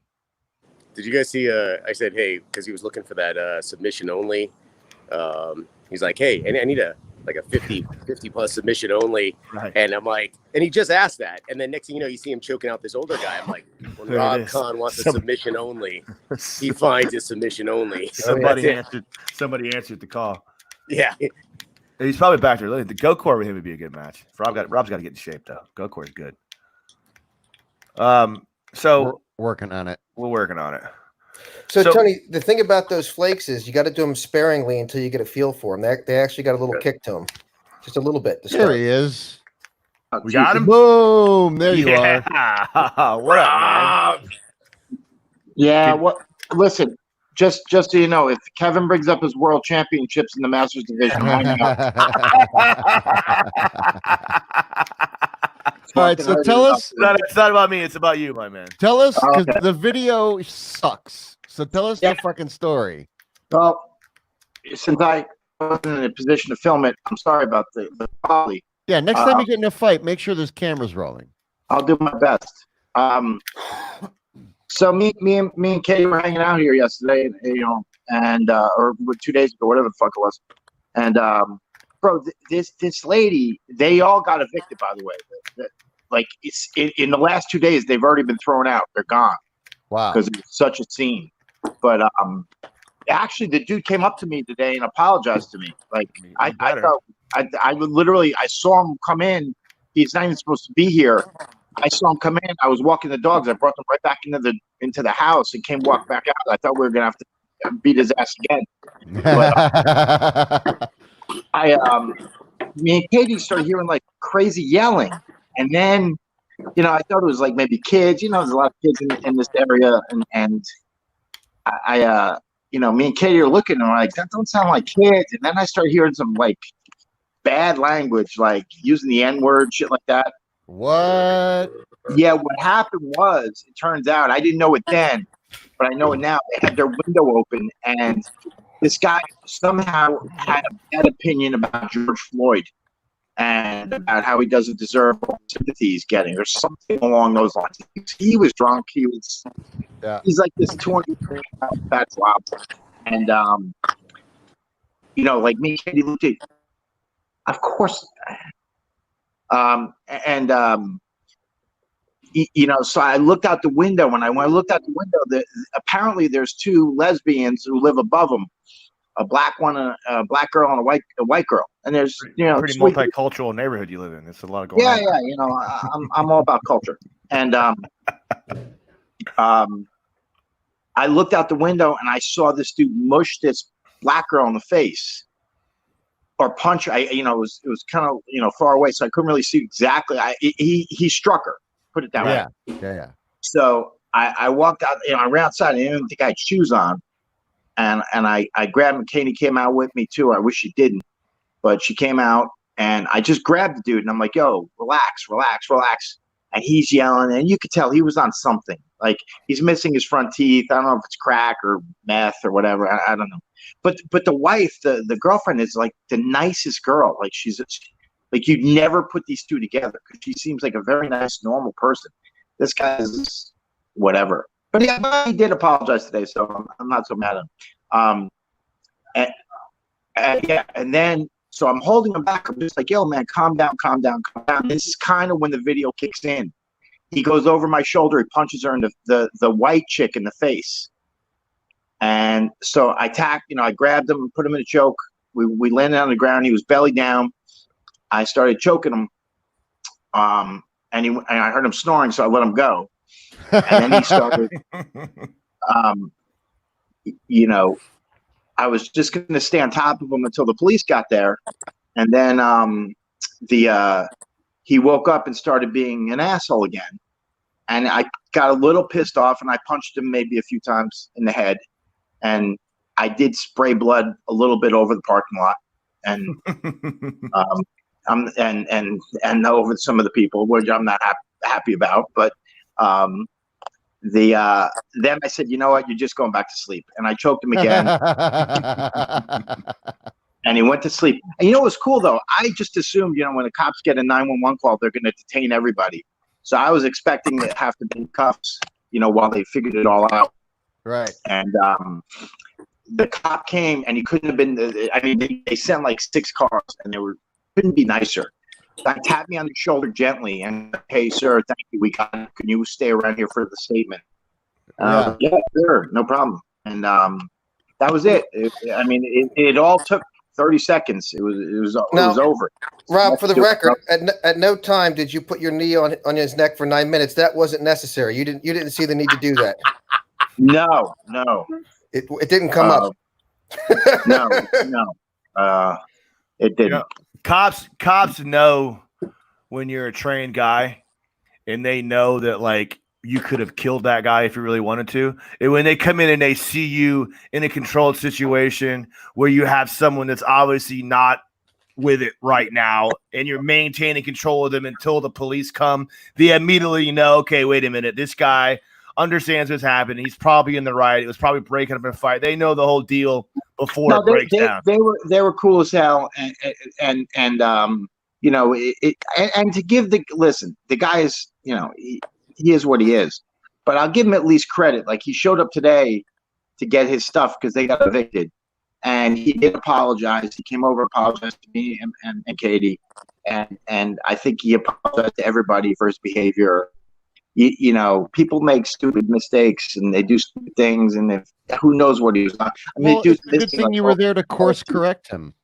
Did you guys see? I said, hey, because he was looking for that submission only. He's like, hey, I need a 50 plus submission only. Right. And I'm like, and he just asked that. And then next thing you know, you see him choking out this older guy. I'm like, when Rob Khan wants a submission only, he finds a submission only. Somebody answered the call. Yeah. He's probably back there. The Gokor with him would be a good match. Rob's got to get in shape though. Gokor's good. So we're working on it. We're working on it. So Tony, the thing about those flakes is you got to do them sparingly until you get a feel for them. They actually got a little kick to them, just a little bit. There he is. We got him. Boom! There you are. What up, man? Yeah. What? Listen. Just so you know, if Kevin brings up his world championships in the Masters division, all right, so tell us. It's not about me. It's about you, my man. Tell us, because the video sucks. So tell us the fucking story. Well, since I wasn't in a position to film it, I'm sorry about the quality. Yeah, next time you get in a fight, make sure there's cameras rolling. I'll do my best. So me and Katie were hanging out here yesterday, and or 2 days ago, whatever the fuck it was. And bro, this lady, they all got evicted, by the way. Like it's in the last 2 days, they've already been thrown out. They're gone. Wow. Because it was such a scene. But actually, the dude came up to me today and apologized to me. Like I thought, I would literally, I saw him come in. He's not even supposed to be here. I saw him come in. I was walking the dogs. I brought them right back into the house and came walk back out. I thought we were gonna have to beat his ass again. But, me and Katie started hearing like crazy yelling, and then I thought it was like maybe kids. There's a lot of kids in this area, and I me and Katie are looking and we're like, that don't sound like kids. And then I started hearing some like bad language, like using the N-word, shit like that. What? Yeah, what happened was, it turns out, I didn't know it then, but I know it now. They had their window open, and this guy somehow had a bad opinion about George Floyd and about how he doesn't deserve all the sympathy he's getting, or something along those lines. He was drunk. He's like this 23-year-old fat slob, and like me and Katie looked at, of course. So I looked out the window, and when I looked out the window, apparently there's two lesbians who live above them, a black one, a black girl, and a white girl. And there's pretty multicultural neighborhood you live in. There's a lot of going on. Yeah. I'm all about culture. And I looked out the window and I saw this dude mush this black girl in the face. Or punch her. It was kind of far away, so I couldn't really see exactly. He struck her. Put it that way. Yeah. So I walked out. I ran outside. I didn't think I had shoes on, and I grabbed him. Katie came out with me too. I wish she didn't, but she came out, and I just grabbed the dude, and I'm like, "Yo, relax." And he's yelling, and you could tell he was on something. Like he's missing his front teeth. I don't know if it's crack or meth or whatever. I don't know. But the wife, the girlfriend, is like the nicest girl. Like she's like you'd never put these two together because she seems like a very nice, normal person. This guy is whatever. But he did apologize today, so I'm not so mad at him. And then so I'm holding him back. I'm just like, yo, man, calm down. This is kind of when the video kicks in. He goes over my shoulder. He punches her in the white chick in the face. And so I grabbed him and put him in a choke. We landed on the ground. He was belly down. I started choking him. And I heard him snoring, so I let him go. And then he started, I was just going to stay on top of him until the police got there. And then he woke up and started being an asshole again. And I got a little pissed off, and I punched him maybe a few times in the head. And I did spray blood a little bit over the parking lot, and and over some of the people, which I'm not happy about. But then I said, you know what, you're just going back to sleep, and I choked him again, and he went to sleep. And what was cool though? I just assumed, when the cops get a 911 call, they're going to detain everybody. So I was expecting to have to be in cuffs, while they figured it all out. Right. And the cop came, and he couldn't have been. I mean, they sent like 6 cars, and they couldn't be nicer. I tapped me on the shoulder gently, and hey, sir, thank you. We got it. Can you stay around here for the statement? Yeah, sure, no problem. And that was it. It all took 30 seconds. It was over. Rob, for the record, at no time did you put your knee on his neck for 9 minutes. That wasn't necessary. You didn't see the need to do that. No. It didn't come up. No. It didn't. You know, cops know when you're a trained guy, and they know that like you could have killed that guy if you really wanted to. And when they come in and they see you in a controlled situation where you have someone that's obviously not with it right now, and you're maintaining control of them until the police come, they immediately know, okay, wait a minute, this guy understands what's happening. He's probably in the right. It was probably breaking up in a fight. They know the whole deal before it breaks down. They were cool as hell, and you know, and to give the guy is, you know, he is what he is, but I'll give him at least credit. Like, he showed up today to get his stuff because they got evicted, and he did apologize. He came over, apologized to me and Katie, and I think he apologized to everybody for his behavior. You know, people make stupid mistakes and they do stupid things, and who knows what he was on. I mean, it's a good thing you were there to course correct him.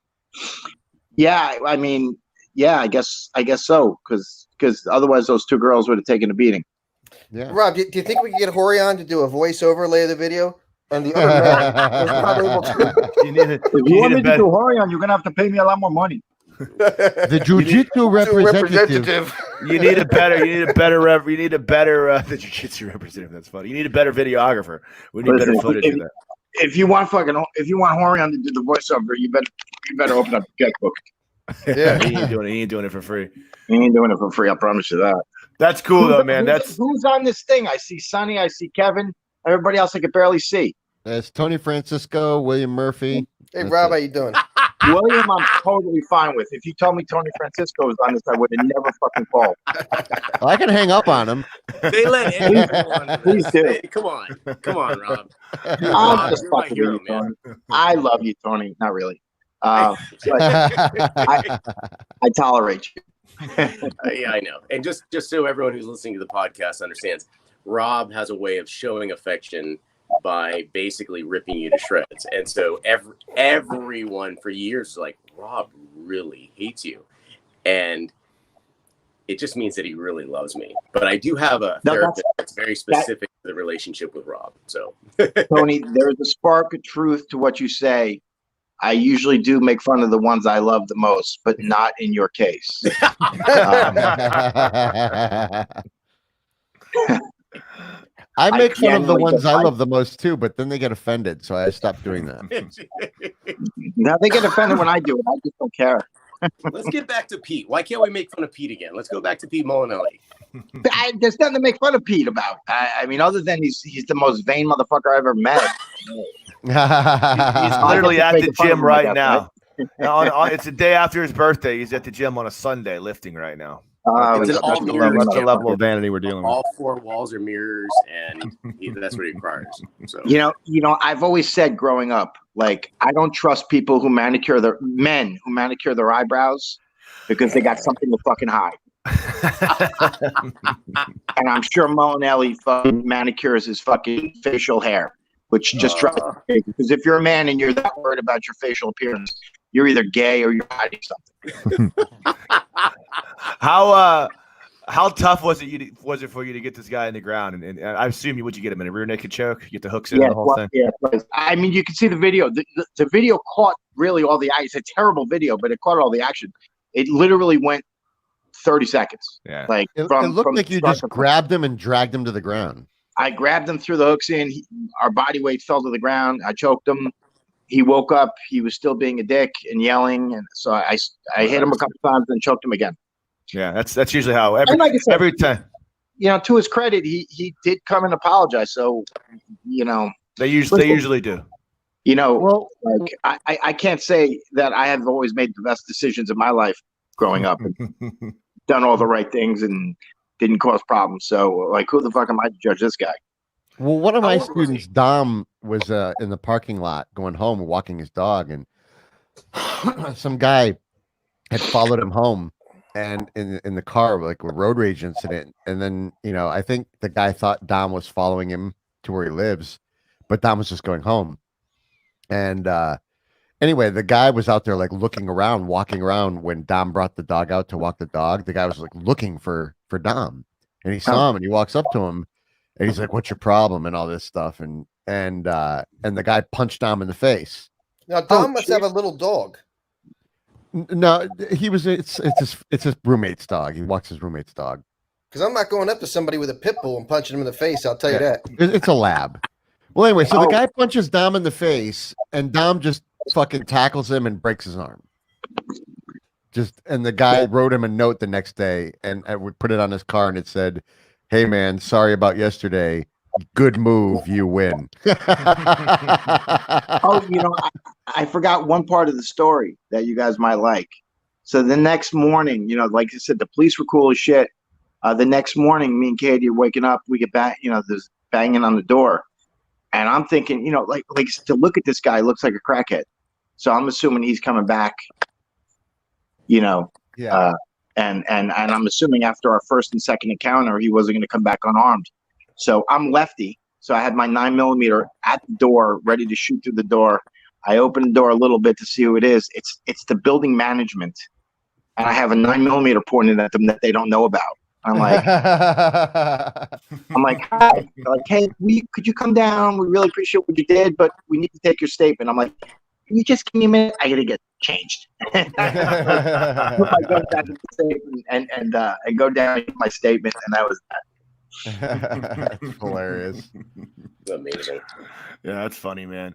Yeah, I mean, yeah, I guess so, because otherwise those 2 girls would have taken a beating. Yeah. Rob, do you think we could get Horion to do a voiceover later the video? And the other man was not able to. If you want me to do Horion, you're gonna have to pay me a lot more money. The jiu-jitsu representative. You need a better the jiu-jitsu representative. That's funny. You need a better videographer. We need better footage of that. If you want Horion to do the voiceover, you better open up the checkbook. Yeah, he ain't doing it for free. He ain't doing it for free. I promise you that. That's cool though, man. Who's on this thing? I see Sonny. I see Kevin. Everybody else I could barely see. There's Tony Francisco, William Murphy. Hey, Rob, how you doing? William, I'm totally fine with. If you told me Tony Francisco was on this, I would have never fucking called. Well, I can hang up on him. They let everyone. Please do. Hey, come on, Rob. I'm just fucking with you, Tony. I love you, Tony. Not really. But I tolerate you. Yeah, I know. And just so everyone who's listening to the podcast understands, Rob has a way of showing affection by basically ripping you to shreds. And so everyone for years is like, Rob really hates you. And it just means that he really loves me. But I do have a therapist that's very specific to the relationship with Rob. So Tony, there's a spark of truth to what you say. I usually do make fun of the ones I love the most, but not in your case. I make fun of the ones I love the most too, but then they get offended, so I stopped doing that. Now they get offended when I do it. I just don't care. Let's get back to Pete. Why can't we make fun of Pete again? Let's go back to Pete Molinelli. There's nothing to make fun of Pete about. I mean, other than he's the most vain motherfucker I've ever met. He's literally at the gym right now. It's the day after his birthday. He's at the gym on a Sunday lifting right now. It's an all mirrors. That's the level of vanity we're dealing with. All 4 walls are mirrors, and that's what he requires. So you know, I've always said growing up, like, I don't trust people who manicure their eyebrows because they got something to fucking hide. And I'm sure Molinelli fucking manicures his fucking facial hair, which just drives me, because if you're a man and you're that worried about your facial appearance, you're either gay or you're hiding something. How tough was it for you to get this guy in the ground? And I assume you get him in a rear naked choke, you get the hooks in the whole thing. Yeah, I mean, you can see the video. The video caught really all the action. It's a terrible video, but it caught all the action. It literally went 30 seconds. Yeah, like it looked like you just grabbed him and dragged him to the ground. I grabbed him, threw the hooks in. Our body weight fell to the ground. I choked him. He woke up. He was still being a dick and yelling, and so I hit him a couple times and choked him again. Yeah, that's usually how every time. You know, to his credit, he did come and apologize. So, you know, they usually do. You know, well, like I can't say that I have always made the best decisions in my life growing up, and done all the right things and didn't cause problems. So, like, who the fuck am I to judge this guy? Well, one of my students, Dom, was in the parking lot going home, walking his dog, and some guy had followed him home, and in the car, like a road rage incident. And then, I think the guy thought Dom was following him to where he lives, but Dom was just going home. And anyway, the guy was out there like looking around, walking around when Dom brought the dog out to walk the dog. The guy was like looking for Dom, and he saw him, and he walks up to him, and he's like, "What's your problem?" and all this stuff, and the guy punched Dom in the face. Now Dom must have a little dog. No, it's his roommate's dog. He walks his roommate's dog. Because I'm not going up to somebody with a pit bull and punching him in the face. I'll tell you that. It's a lab. Well, anyway, so the guy punches Dom in the face, and Dom just fucking tackles him and breaks his arm. And the guy wrote him a note the next day, and I would put it on his car, and it said, "Hey man, sorry about yesterday. Good move, you win." I forgot one part of the story that you guys might like. So the next morning, like I said, the police were cool as shit. The next morning, me and Katie are waking up. We get back, there's banging on the door, and I'm thinking, like to look at this guy, looks like a crackhead. So I'm assuming he's coming back. And I'm assuming after our first and second encounter, he wasn't going to come back unarmed. So I'm lefty. So I had my 9mm at the door, ready to shoot through the door. I opened the door a little bit to see who it is. It's the building management, and I have a 9mm pointed at them that they don't know about. I'm like, hi. They're like, hey, could you come down? We really appreciate what you did, but we need to take your statement. I'm like, can you just give me a minute? I gotta get changed. I go down to the statement and go down to my statement, and that was that. That's hilarious. Amazing. Yeah, that's funny, man.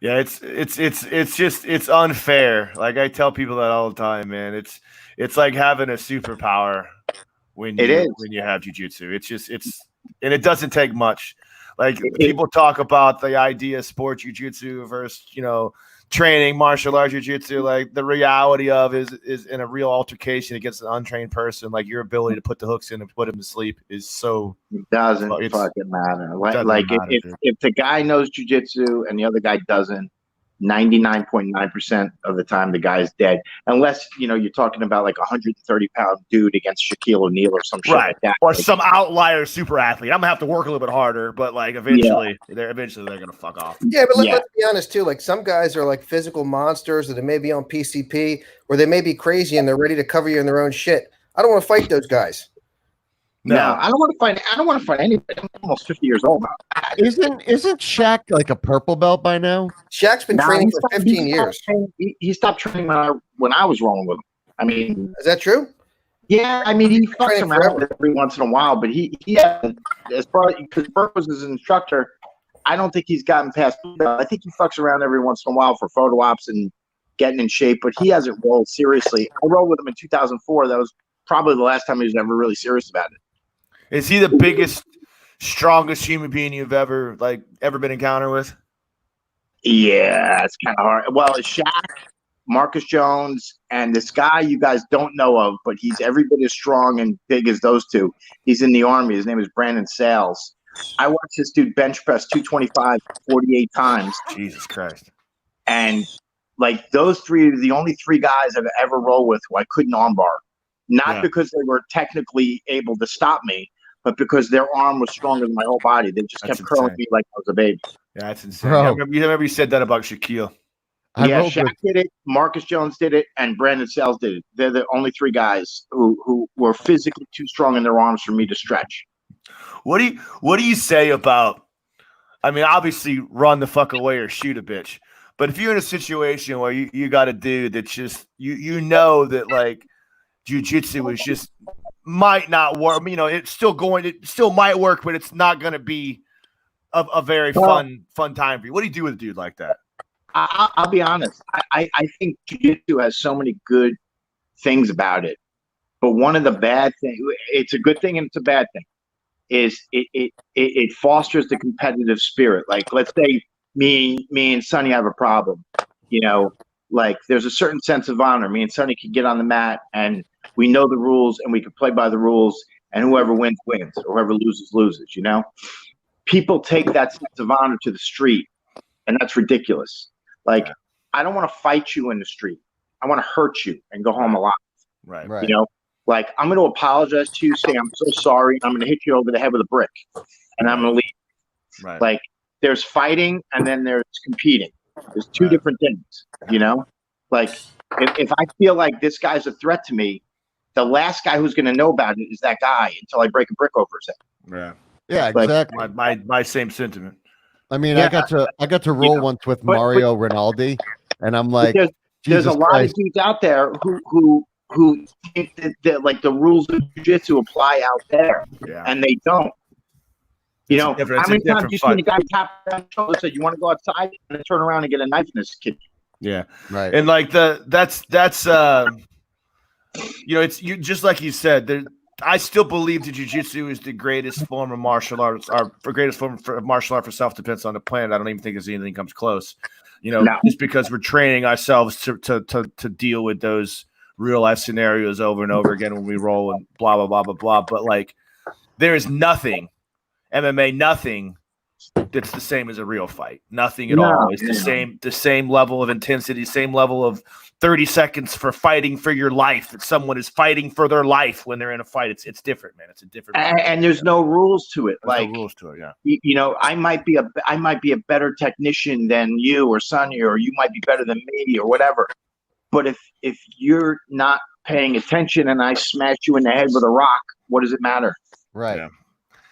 Yeah, it's unfair. Like I tell people that all the time, man. It's like having a superpower when you have jiu-jitsu. And it doesn't take much. Like people talk about the idea of sport jiu-jitsu versus, training martial arts jiu-jitsu. Like the reality of is in a real altercation against an untrained person, like your ability to put the hooks in and put him to sleep is so. It doesn't fucking matter. If the guy knows jiu-jitsu and the other guy doesn't, 99.9% of the time the guy's dead, unless you're talking about like 130-pound dude against Shaquille O'Neal or some shit like that, or some outlier super athlete. I'm gonna have to work a little bit harder, but like eventually they're gonna fuck off. Yeah, but let's be honest too. Like some guys are like physical monsters, or they may be on PCP, or they may be crazy and they're ready to cover you in their own shit. I don't want to fight those guys. No, I don't want to fight anybody. I'm almost 50 years old now. Isn't Shaq like a purple belt by now? Shaq's been training for 15 years. He stopped training when I was rolling with him. I mean, is that true? Yeah, I mean, he fucks around every once in a while, but he as far as his purpose as an instructor, I don't think he's gotten past. I think he fucks around every once in a while for photo ops and getting in shape, but he hasn't rolled seriously. I rolled with him in 2004. That was probably the last time he was ever really serious about it. Is he the biggest, strongest human being you've ever been encountered with? Yeah, it's kind of hard. Well, it's Shaq, Marcus Jones, and this guy you guys don't know of, but he's every bit as strong and big as those two. He's in the Army. His name is Brandon Sales. I watched this dude bench press 225 48 times. Jesus Christ. And like those three are the only three guys I've ever rolled with who I couldn't armbar. Not because they were technically able to stop me, but because their arm was stronger than my whole body. They just kept curling me like I was a baby. Yeah, that's insane. I remember you said that about Shaquille. Shaq did it, Marcus Jones did it, and Brandon Sales did it. They're the only three guys who were physically too strong in their arms for me to stretch. What do you say about, I mean, obviously run the fuck away or shoot a bitch. But if you're in a situation where you got a dude that's just you know that like jiu-jitsu is just might not work. It still might work, but it's not going to be a very fun time for you. What do you do with a dude like that? I'll be honest. I think jiu-jitsu has so many good things about it, but one of the bad things, it's a good thing and it's a bad thing, is it fosters the competitive spirit. Like let's say me and Sonny have a problem, like there's a certain sense of honor. Me and Sonny can get on the mat and we know the rules and we can play by the rules, and whoever wins, wins, or whoever loses, loses, people take that sense of honor to the street, and that's ridiculous. Like, I don't want to fight you in the street. I want to hurt you and go home alive. Right. You know, like, I'm going to apologize to you, say I'm so sorry. I'm going to hit you over the head with a brick, and I'm going to leave. Right. Like, there's fighting, and then there's competing. There's two different things, you know? Like, if I feel like this guy's a threat to me, the last guy who's going to know about it is that guy until I break a brick over his head. Yeah, Like, exactly. My same sentiment. I mean, I got to roll once with Mario Rinaldi, and I'm like, there's a lot of dudes out there who think that like the rules of jiu-jitsu apply out there, and they don't. You know, how many times you seen a guy tap on the shoulder and said, "You want to go outside?" and then turn around and get a knife in his kid? Yeah, right. And like that's you know, it's you just like you said. I still believe that jiu-jitsu is the greatest form of martial arts, or the greatest form of martial art for self-defense on the planet. I don't even think there's anything comes close. You know, just because we're training ourselves to deal with those real life scenarios over and over again when we roll and blah blah blah blah blah. But like, there is nothing MMA, nothing that's the same as a real fight. Nothing at all. It's the same level of intensity, same level of 30 seconds for fighting for your life. That someone is fighting for their life when they're in a fight. It's different, man. It's a different. And there's no rules to it. There's like no rules to it. Yeah. You know, I might be a better technician than you or Sonny, or you might be better than me or whatever. But if you're not paying attention and I smash you in the head with a rock, what does it matter? Right. Yeah.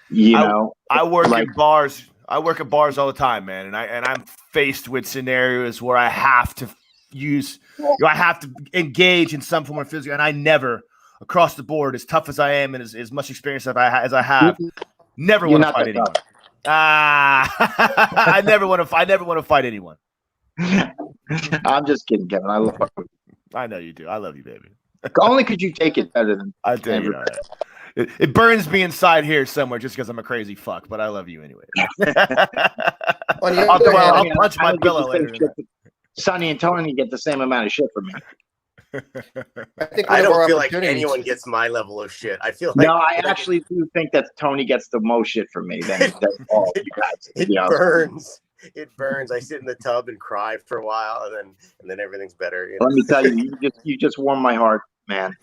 You know, I work at bars. I work at bars all the time, man, and I'm faced with scenarios where I have to I have to engage in some form of physical, and I never, across the board, as tough as I am and as much experience as I have, never want to fight anyone. I never want to fight anyone. I'm just kidding, Kevin. I love you. I know you do. I love you, baby. Only could you take it better than I do. You know that. It burns me inside here somewhere just because I'm a crazy fuck, but I love you anyway. I'll punch my pillow later. Sonny and Tony get the same amount of shit from me. I don't feel like anyone gets my level of shit. I feel like I actually do think that Tony gets the most shit from me than all you guys. It burns. It burns. I sit in the tub and cry for a while, and then everything's better. You know? Let me tell you, you just warm my heart, man.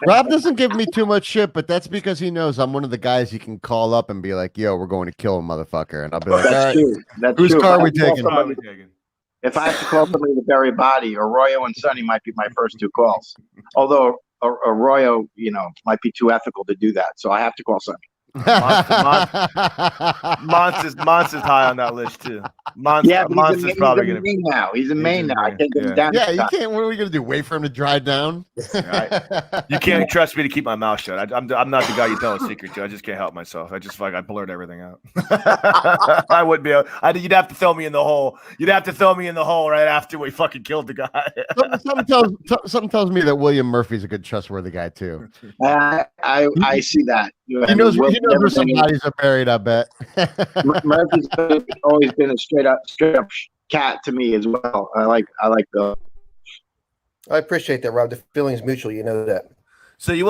Rob doesn't give me too much shit, but that's because he knows I'm one of the guys he can call up and be like, "Yo, we're going to kill a motherfucker," and I'll be like, "That's true. That's whose true. car are we taking?" If I have to call somebody to bury a body, Arroyo and Sonny might be my first two calls. Although Arroyo, you know, might be too ethical to do that, so I have to call Sonny. Monster's high on that list too. Monster's probably going to be now. He's in Maine now. I can't get him down. Yeah, you can't. What are we going to do? Wait for him to dry down? You can't trust me to keep my mouth shut. I'm not the guy you tell a secret to. I just can't help myself. I blurt everything out. I wouldn't be able. You'd have to throw me in the hole. You'd have to throw me in the hole right after we fucking killed the guy. Something tells me that William Murphy's a good, trustworthy guy too. I see that. He knows where some bodies are buried, I bet. Murphy's always been a straight up cat to me as well. I like Bill. I appreciate that, Rob. The feeling's mutual. You know that. So you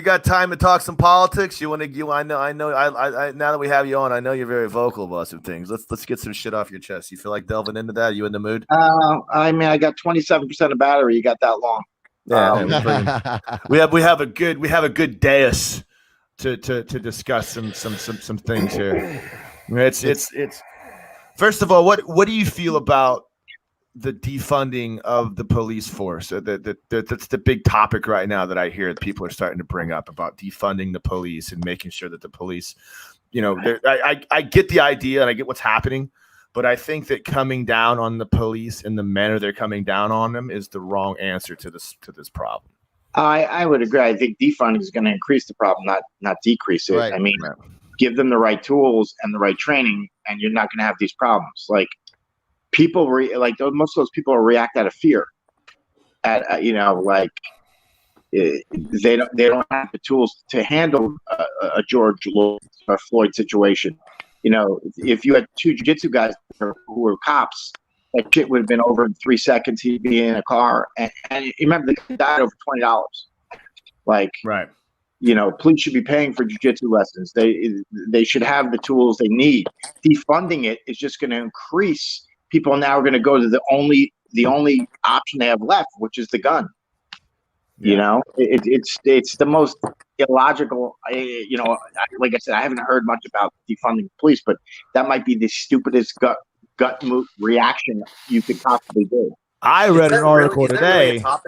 got time to talk some politics? I know now that we have you on, I know you're very vocal about some things. Let's get some shit off your chest. You feel like delving into that? Are you in the mood? I mean, I got 27% of battery. You got that long. Yeah, we have a good dais to discuss some things here. It's first of all, what do you feel about the defunding of the police force? That's the big topic right now that I hear that people are starting to bring up about defunding the police and making sure that the police, you know, I get the idea and I get what's happening. But I think that coming down on the police in the manner they're coming down on them is the wrong answer to this problem. I would agree. I think defunding is going to increase the problem, not decrease it. Right. I mean, give them the right tools and the right training, and you're not going to have these problems. Like people, most of those people react out of fear. They don't have the tools to handle a George Floyd situation. You know, if you had two jiu-jitsu guys who were cops, that shit would have been over in 3 seconds. He'd be in a car. And you remember the guy died over $20. Like, right. police should be paying for jiu-jitsu lessons. They should have the tools they need. Defunding it is just going to increase. People now are going to go to the only option they have left, which is the gun. Yeah. It's the most illogical. Like I said, I haven't heard much about defunding the police, but that might be the stupidest gut reaction you could possibly do. I read an article today. I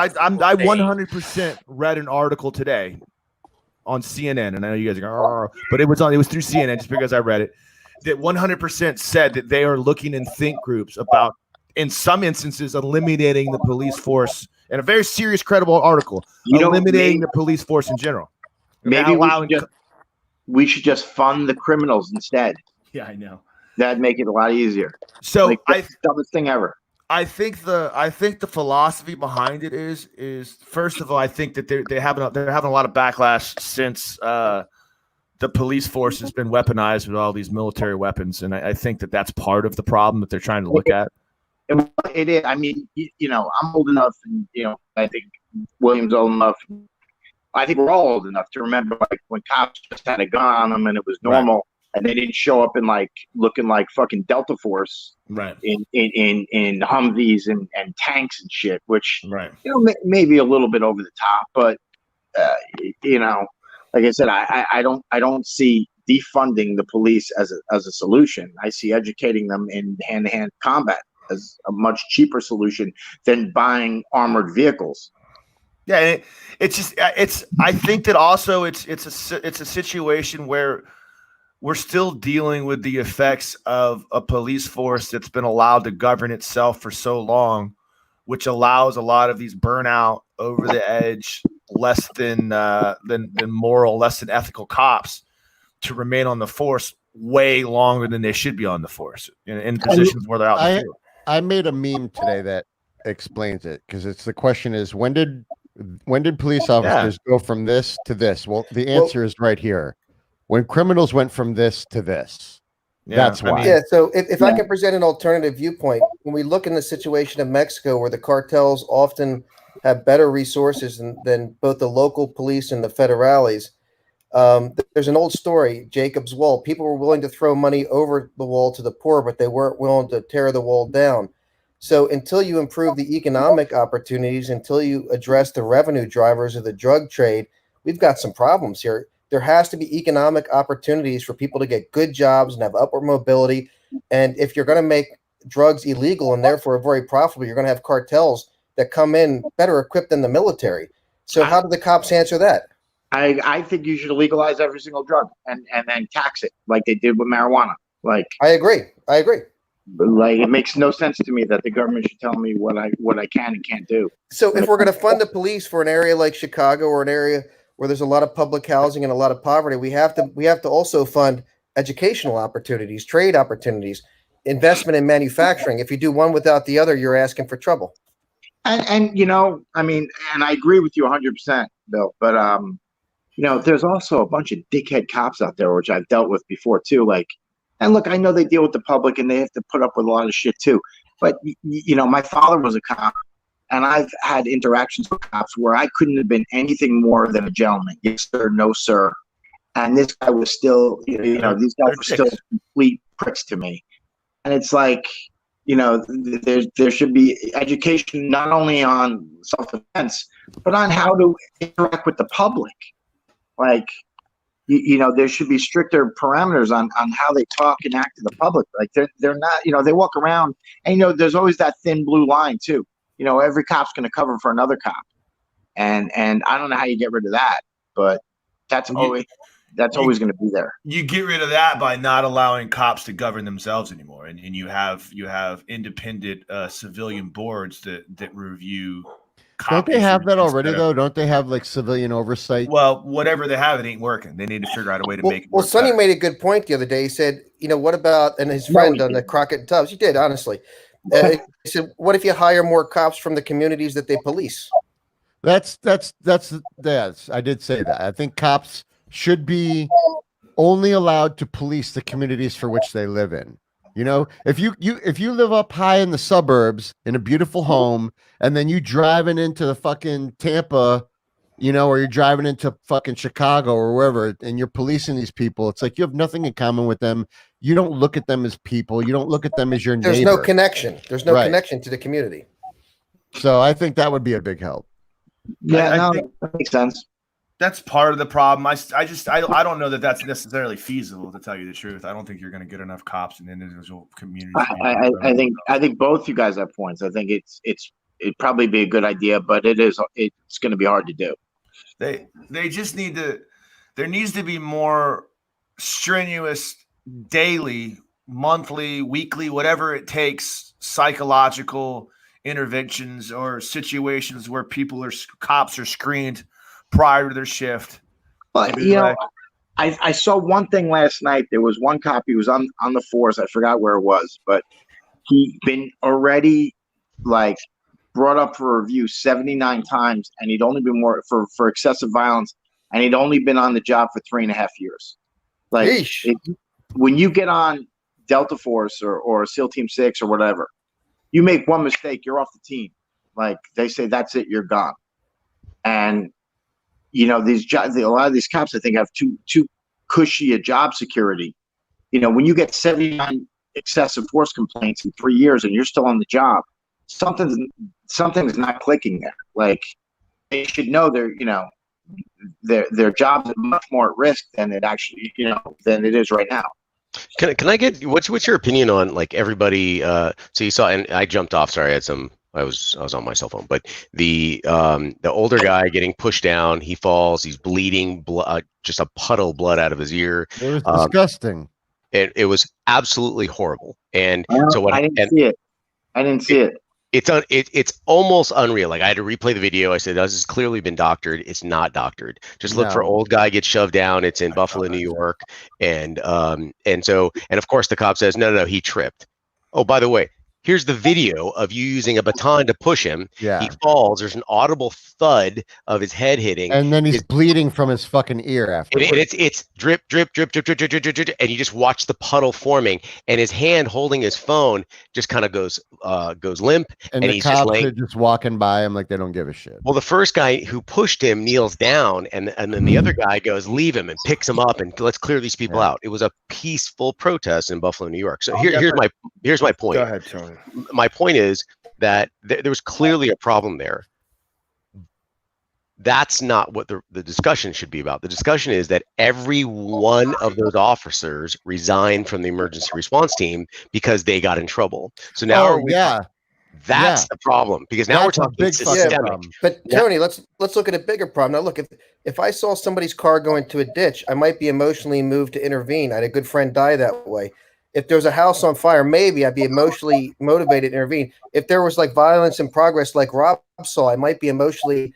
100% read an article today on CNN, and I know you guys are going, but it was through CNN just because I read it. That 100% said that they are looking in think groups about, in some instances, eliminating the police force. And a very serious, credible article, eliminating the police force in general. Maybe we should just fund the criminals instead. Yeah, I know. That'd make it a lot easier. So the dumbest thing ever. I think the philosophy behind it is first of all, I think that they're having a lot of backlash since the police force has been weaponized with all these military weapons, and I think that that's part of the problem that they're trying to look at. It is. I mean, I'm old enough, and I think William's old enough. I think we're all old enough to remember, like, when cops just had a gun on them and it was normal, right, and they didn't show up in looking like fucking Delta Force, right? In Humvees and tanks and shit, which, right, maybe a little bit over the top, but like I said, I don't see defunding the police as a solution. I see educating them in hand-to-hand combat as a much cheaper solution than buying armored vehicles. Yeah, I think that also it's a situation where we're still dealing with the effects of a police force that's been allowed to govern itself for so long, which allows a lot of these burnout, over the edge, less than moral, less than ethical cops to remain on the force way longer than they should be on the force in positions where they're out in the field. I made a meme today that explains it, because the question is, when did police officers go from this to this? Well, the answer is right here. When criminals went from this to this. That's why. So if I can present an alternative viewpoint, when we look in the situation of Mexico, where the cartels often have better resources than both the local police and the federales, there's an old story, Jacob's Wall. People were willing to throw money over the wall to the poor, but they weren't willing to tear the wall down. So until you improve the economic opportunities, until you address the revenue drivers of the drug trade, we've got some problems here. There has to be economic opportunities for people to get good jobs and have upward mobility. And if you're going to make drugs illegal and therefore very profitable, you're going to have cartels that come in better equipped than the military. So how do the cops answer that? I think you should legalize every single drug and then tax it like they did with marijuana. Like, I agree. But like, it makes no sense to me that the government should tell me what I can and can't do. So if we're going to fund the police for an area like Chicago, or an area where there's a lot of public housing and a lot of poverty, we have to also fund educational opportunities, trade opportunities, investment in manufacturing. If you do one without the other, you're asking for trouble. And I mean, and I agree with you 100%, Bill. But there's also a bunch of dickhead cops out there, which I've dealt with before too. Like, and look, I know they deal with the public and they have to put up with a lot of shit too. But my father was a cop, and I've had interactions with cops where I couldn't have been anything more than a gentleman. Yes, sir, no, sir. And this guy was still, these guys were still complete pricks to me. And it's like, there should be education not only on self-defense, but on how to interact with the public. Like, there should be stricter parameters on how they talk and act to the public. Like, they're not, they walk around, and there's always that thin blue line too. Every cop's going to cover for another cop, and I don't know how you get rid of that, but that's always going to be there. You get rid of that by not allowing cops to govern themselves anymore, and you have independent civilian boards that review. Don't they have that already though? Don't they have like civilian oversight? Well, whatever they have, it ain't working. They need to figure out a way to make it work. Well, Sonny made a good point the other day. He said, what about, and his friend on the Crockett and Tubbs, he did, honestly. He said, what if you hire more cops from the communities that they police? That's I did say that. I think cops should be only allowed to police the communities for which they live in. If you live up high in the suburbs in a beautiful home, and then you driving into the fucking Tampa or you're driving into fucking Chicago or wherever, and you're policing these people. It's like you have nothing in common with them. You don't look at them as people. You don't look at them as your neighbor. There's no connection. There's no connection to the community. So I think that would be a big help. Yeah, that makes sense. That's part of the problem. I don't know that that's necessarily feasible, to tell you the truth. I don't think you're going to get enough cops in individual communities. I think both you guys have points. I think it'd probably be a good idea, but it's going to be hard to do. They just need to. There needs to be more strenuous, daily, monthly, weekly, whatever it takes, psychological interventions or situations where cops are screened prior to their shift. But I saw one thing last night. There was one cop. He was on the force. I forgot where it was, but he'd been already brought up for review 79 times, and he'd only been for excessive violence, and he'd only been on the job for 3.5 years. When you get on Delta Force or SEAL Team 6 or whatever, you make one mistake, you're off the team. They say, that's it, you're gone. And a lot of these cops, I think, have too cushy a job security. When you get 79 excessive force complaints in 3 years and you're still on the job, something's not clicking there. They should know their jobs are much more at risk than it actually, than it is right now. Can I get what's your opinion on everybody? So you saw, and I jumped off. Sorry, I was on my cell phone. But the older guy getting pushed down, he falls, he's bleeding, blood, just a puddle of blood out of his ear. It was disgusting. It was absolutely horrible. And I didn't see it. It's almost unreal. I had to replay the video. I said, this has clearly been doctored. It's not doctored. Just look for old guy gets shoved down. It's in Buffalo, New York. And of course the cop says, no, he tripped. Oh, by the way, here's the video of you using a baton to push him. Yeah. He falls. There's an audible thud of his head hitting. And then he's bleeding from his fucking ear after. And it's drip, drip, drip, drip, drip, drip, drip, drip, drip, and you just watch the puddle forming, and his hand holding his phone just kind of goes limp. And the he's cops just are just walking by him like they don't give a shit. Well, the first guy who pushed him kneels down, and then the other guy goes, leave him, and picks him up, and let's clear these people out. It was a peaceful protest in Buffalo, New York. So here's my point. Go ahead, Tony. My point is that there was clearly a problem there. That's not what the discussion should be about. The discussion is that every one of those officers resigned from the emergency response team because they got in trouble. So now that's the problem, because now we're talking systemic. But Tony, let's look at a bigger problem. Now, look, if I saw somebody's car go into a ditch, I might be emotionally moved to intervene. I had a good friend die that way. If there's a house on fire, maybe I'd be emotionally motivated to intervene. If there was violence in progress, like Rob saw, I might be emotionally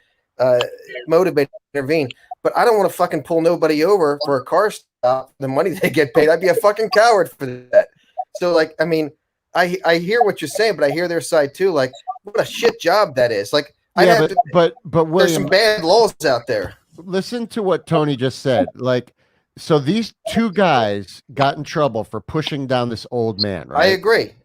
motivated to intervene. But I don't want to fucking pull nobody over for a car stop. The money they get paid, I'd be a fucking coward for that. So, I hear what you're saying, but I hear their side too. What a shit job that is. but William, there's some bad laws out there. Listen to what Tony just said. So these two guys got in trouble for pushing down this old man, right?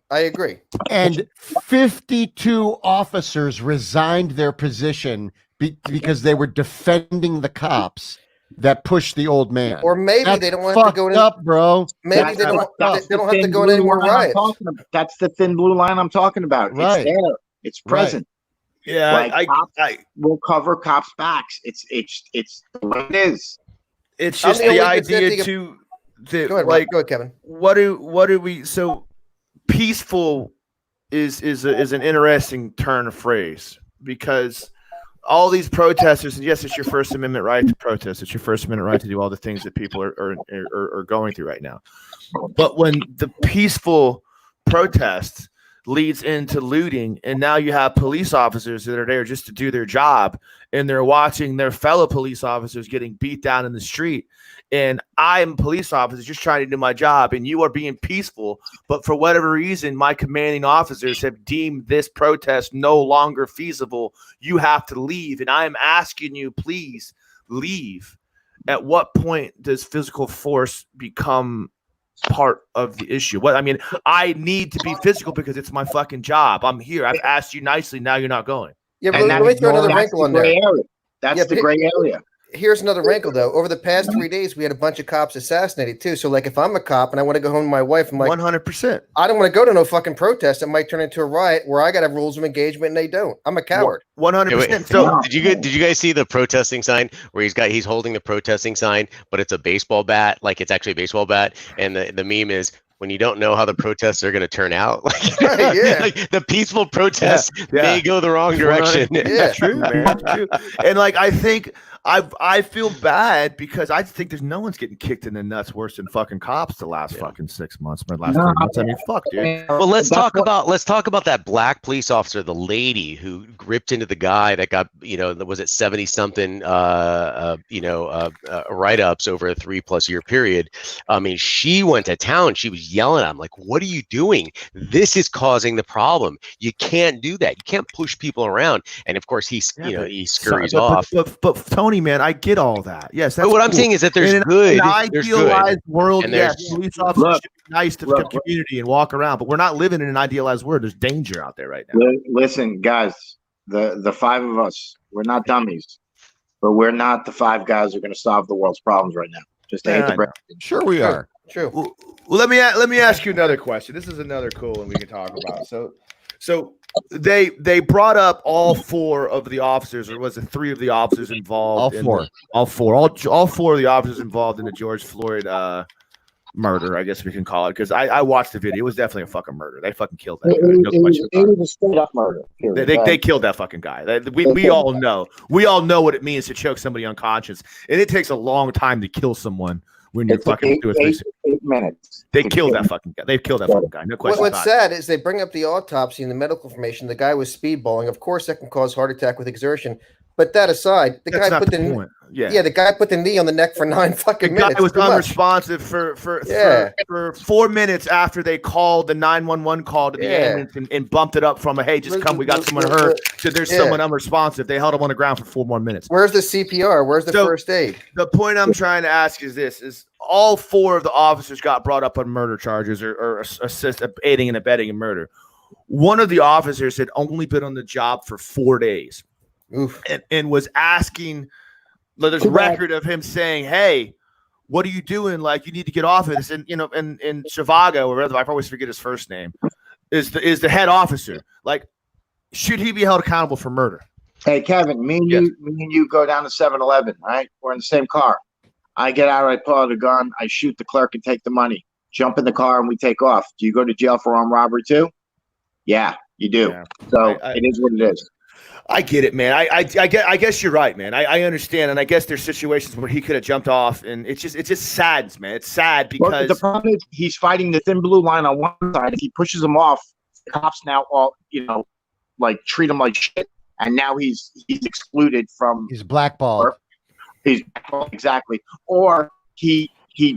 I agree. And 52 officers resigned their position because they were defending the cops that pushed the old man. Or maybe they don't want to go up, bro. Maybe they don't have to go in any more riots. That's the thin blue line I'm talking about. Right. It's there. It's present. Right. Yeah, I will cover cops' backs. It's the way it is. It's just the idea go ahead, Kevin. What do we? So peaceful is an interesting turn of phrase, because all these protesters, and yes, it's your First Amendment right to protest. It's your First Amendment right to do all the things that people are going through right now. But when the peaceful protest leads into looting, and now you have police officers that are there just to do their job, and they're watching their fellow police officers getting beat down in the street, and I'm a police officer just trying to do my job, and you are being peaceful, but for whatever reason my commanding officers have deemed this protest no longer feasible. You have to leave, and I am asking you, please leave. At what point does physical force become part of the issue? I need to be physical because it's my fucking job. I'm here. I've asked you nicely. Now you're not going. Yeah, but let me throw another wrinkle on there. That's the gray area. Here's another wrinkle, though. Over the past 3 days, we had a bunch of cops assassinated, too. So, like, if I'm a cop and I want to go home to my wife, I'm like, 100%. I don't want to go to no fucking protest. It might turn into a riot where I got to have rules of engagement and they don't. I'm a coward. 100%. So, did you guys see the protesting sign where he's holding the protesting sign, but it's a baseball bat, like it's actually a baseball bat, and the meme is, when you don't know how the protests are going to turn out, like, like the peaceful protests may go the wrong direction. Yeah, true, man. True. And like, I think I feel bad because I think there's no one's getting kicked in the nuts worse than fucking cops the last fucking 6 months, but last 3 months. I mean, fuck, dude. Well, let's talk about that black police officer, the lady who ripped into the guy that got, was it 70 something, write-ups over a 3+ year period. I mean, she went to town. She was yelling at him like, "What are you doing? This is causing the problem. You can't do that. You can't push people around." And of course, he scurries off. But Tony, man, I get all that. Yes, that's but what I'm cool. saying is that there's in good. an idealized world, and yes, police officers should be nice to the community and walk around, but we're not living in an idealized world. There's danger out there right now. Listen, guys, the 5 of us, we're not dummies, but we're not the 5 guys who are going to solve the world's problems right now. Just hate the break. Sure, we are. True. Well, let me ask you another question. This is another cool one we can talk about. So they brought up all 4 of the officers, or was it 3 of the officers involved? All four of the officers involved in the George Floyd murder, I guess we can call it, because I watched the video. It was definitely a fucking murder. They fucking killed that guy. No question about it. It was a straight up murder. They killed that fucking guy. We all know. We all know what it means to choke somebody unconscious, and it takes a long time to kill someone. When you're fucking 8 minutes. They killed that fucking guy. They've killed that fucking guy. No question. What's sad is they bring up the autopsy and the medical information. The guy was speedballing. Of course, that can cause heart attack with exertion. But that aside, the guy put the guy put the knee on the neck for 9 fucking minutes. The guy was unresponsive for 4 minutes after they called the 911 call to the ambulance and bumped it up from a, "Hey, just come, we got someone hurt," to "There's someone unresponsive." They held him on the ground for 4 more minutes. Where's the CPR? Where's the first aid? The point I'm trying to ask is this: is all 4 of the officers got brought up on murder charges or aiding and abetting in murder. One of the officers had only been on the job for 4 days. And was asking, there's a record of him saying, "Hey, what are you doing? Like, you need to get off of this." And in Zhivago, or rather, I always forget his first name, is the head officer. Like, should he be held accountable for murder? Hey, Kevin, me and you go down to 7-Eleven, right? We're in the same car. I get out, I pull out a gun, I shoot the clerk and take the money. Jump in the car and we take off. Do you go to jail for armed robbery too? Yeah, you do. Yeah. So it is what it is. I get it, man. I guess you're right, man. I understand, and I guess there's situations where he could have jumped off, and it just saddens, man. It's sad because the problem is he's fighting the thin blue line on one side. If he pushes him off, the cops now all treat him like shit, and now he's excluded from. He's blackballed. He's blackballed, exactly, or he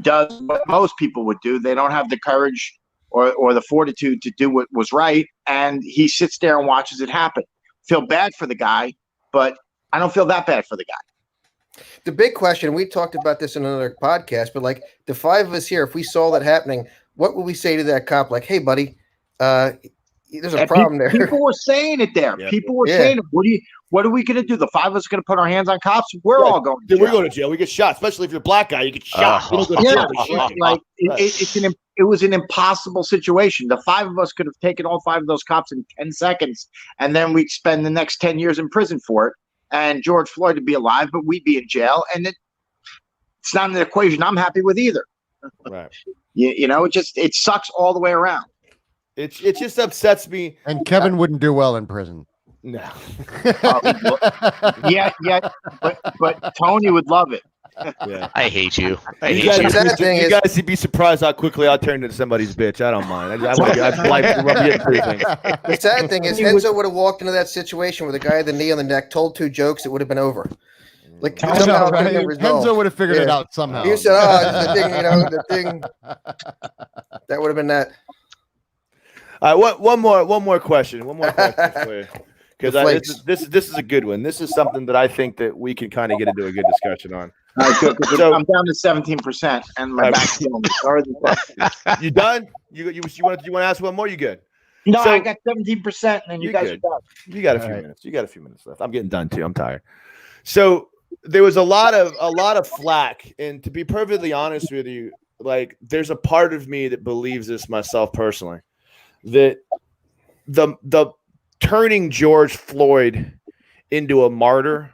does what most people would do. They don't have the courage or the fortitude to do what was right, and he sits there and watches it happen. Feel bad for the guy, but I don't feel that bad for the guy. The big question, we talked about this in another podcast, but like the 5 of us here, if we saw that happening, what would we say to that cop? Like, "Hey, buddy, there's a problem there." People were saying it there. Yeah. People were saying, what are we going to do? The 5 of us are going to put our hands on cops? We're all going to jail. We're going to jail. We get shot, especially if you're a black guy. You get shot. You don't go to jail. It was an impossible situation. The 5 of us could have taken all 5 of those cops in 10 seconds, and then we'd spend the next 10 years in prison for it. And George Floyd would be alive, but we'd be in jail. And it's not an equation I'm happy with either. Right. It sucks all the way around. It just upsets me. And Kevin wouldn't do well in prison. No. But Tony would love it. Yeah. I hate you. You guys should be surprised how quickly I'll turn into somebody's bitch. I don't mind. The sad thing is Henzo would have walked into that situation where the guy with the knee on the neck told 2 jokes, it would have been over. Like somehow Henzo would have figured it out somehow. He said, the thing. That would have been that. One more question. One more question for you. Because this is a good one. This is something that I think that we can kind of get into a good discussion on. Good, so, I'm down to 17%, and my back's killing me. Sorry. You done? You want to ask one more? You good? No, So- I got 17%, and then you You're guys good. are done. You got a few minutes. You got a few minutes left. I'm getting done too. I'm tired. So there was a lot of flack, and to be perfectly honest with you, like there's a part of me that believes this myself personally, that the turning George Floyd into a martyr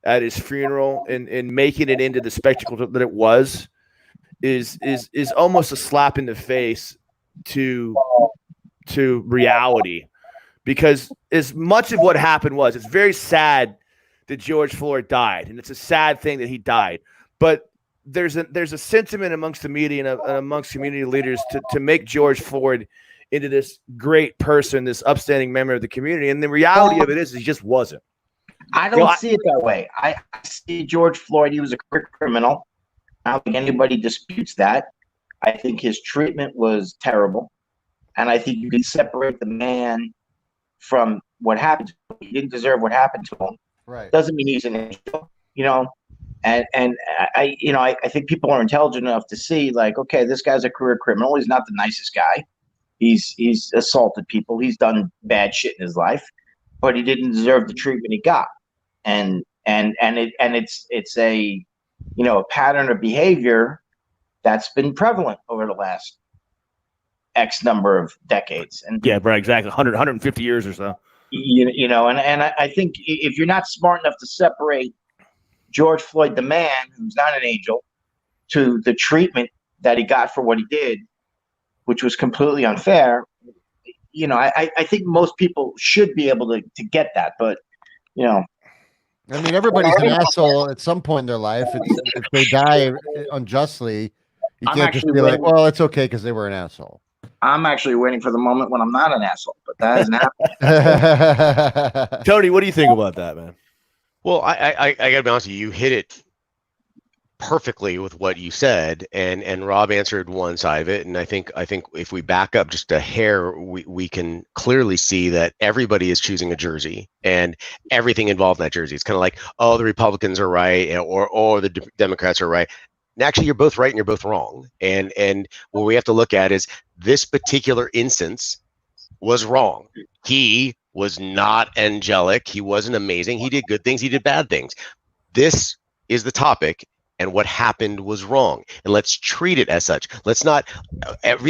at his funeral and making it into the spectacle that it was is almost a slap in the face to reality, because as much of what happened was, it's very sad that George Floyd died, and it's a sad thing that he died, but there's a sentiment amongst the media and amongst community leaders to make George Floyd into this great person, this upstanding member of the community, and the reality of it is he just wasn't. I don't see it that way. I see George Floyd, he was a criminal. I don't think anybody disputes that. I think his treatment was terrible. And I think you can separate the man from what happened to him. He didn't deserve what happened to him. Right. Doesn't mean he's an angel, you know. And I think people are intelligent enough to see, like, okay, this guy's a career criminal. He's not the nicest guy. He's assaulted people. He's done bad shit in his life, but he didn't deserve the treatment he got. And it's a, you know, a pattern of behavior that's been prevalent over the last X number of decades. And Yeah, right, exactly. 150 years or so. you know, and I think if you're not smart enough to separate George Floyd, the man who's not an angel, to the treatment that he got for what he did, which was completely unfair, you know, I think most people should be able to get that. But, you know, I mean, everybody's an asshole at some point in their life. If they die unjustly, you I'm can't just actually be like, waiting- well, it's okay because they were an asshole. I'm actually waiting for the moment when I'm not an asshole, but that hasn't happened. Tony, what do you think about that, man? Well, I gotta be honest with you. You hit it perfectly with what you said, and Rob answered one side of it, and I think if we back up just a hair, we can clearly see that everybody is choosing a jersey and everything involved in that jersey. It's kind of like, oh, the Republicans are right, or the Democrats are right. And actually, you're both right and you're both wrong. And what we have to look at is this particular instance was wrong. He was not angelic. He wasn't amazing. He did good things. He did bad things. This is the topic, and what happened was wrong. And let's treat it as such. Let's not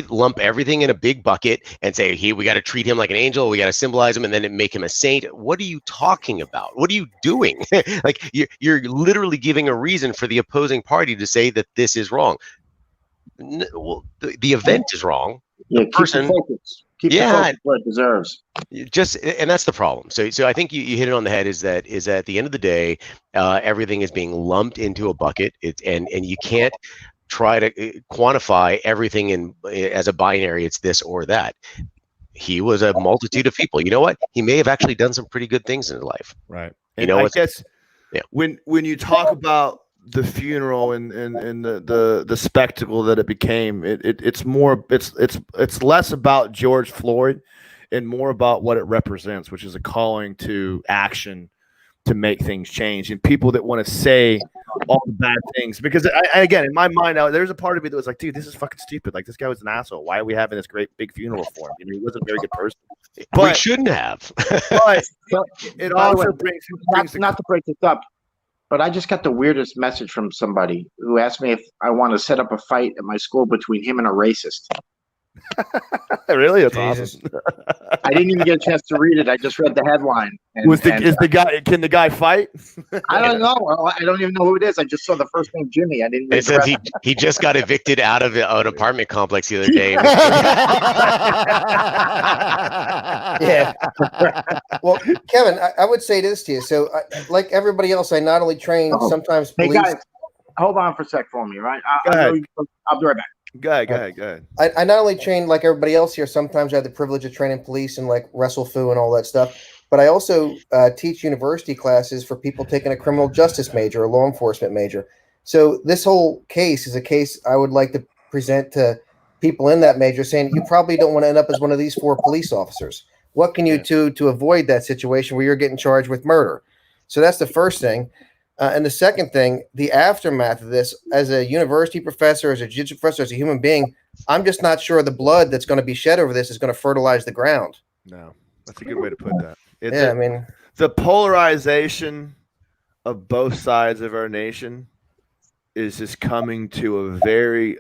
lump everything in a big bucket and say, hey, we got to treat him like an angel. We got to symbolize him and then make him a saint. What are you talking about? What are you doing? Like you're literally giving a reason for the opposing party to say that this is wrong. Well, the event is wrong. Yeah, the person, keep the focus where it deserves. And that's the problem. So I think you hit it on the head. Is that at the end of the day, everything is being lumped into a bucket. And you can't try to quantify everything as a binary. It's this or that. He was a multitude of people. You know what? He may have actually done some pretty good things in his life. Right. You know, I guess when you talk about the funeral and the spectacle that it became, it's less about George Floyd and more about what it represents, which is a calling to action to make things change, and people that want to say all the bad things. Because again, in my mind, there's a part of me that was like, dude, this is fucking stupid. Like, this guy was an asshole. Why are we having this great big funeral for him? He wasn't a very good person. But we shouldn't have. But it also brings not to break this up, but I just got the weirdest message from somebody who asked me if I want to set up a fight at my school between him and a racist. Really? That's awesome. I didn't even get a chance to read it. I just read the headline. Can the guy fight? I don't know. I don't even know who it is. I just saw the first name, Jimmy. I didn't. It says he just got evicted out of an apartment complex the other day. Yeah. Well, Kevin, I would say this to you. So, like everybody else, I not only train sometimes Hey police. guys, hold on for a sec for me, right? Go ahead. I'll be right back. Go ahead. I not only train like everybody else here. Sometimes I have the privilege of training police and like wrestle foo and all that stuff. But I also teach university classes for people taking a criminal justice major or law enforcement major. So this whole case is a case I would like to present to people in that major, saying you probably don't want to end up as one of these 4 police officers. What can you do to avoid that situation where you're getting charged with murder? So that's the first thing. And the second thing, the aftermath of this, as a university professor, as a jiu-jitsu professor, as a human being, I'm just not sure the blood that's going to be shed over this is going to fertilize the ground. No, that's a good way to put that. I mean, the polarization of both sides of our nation is just coming to a very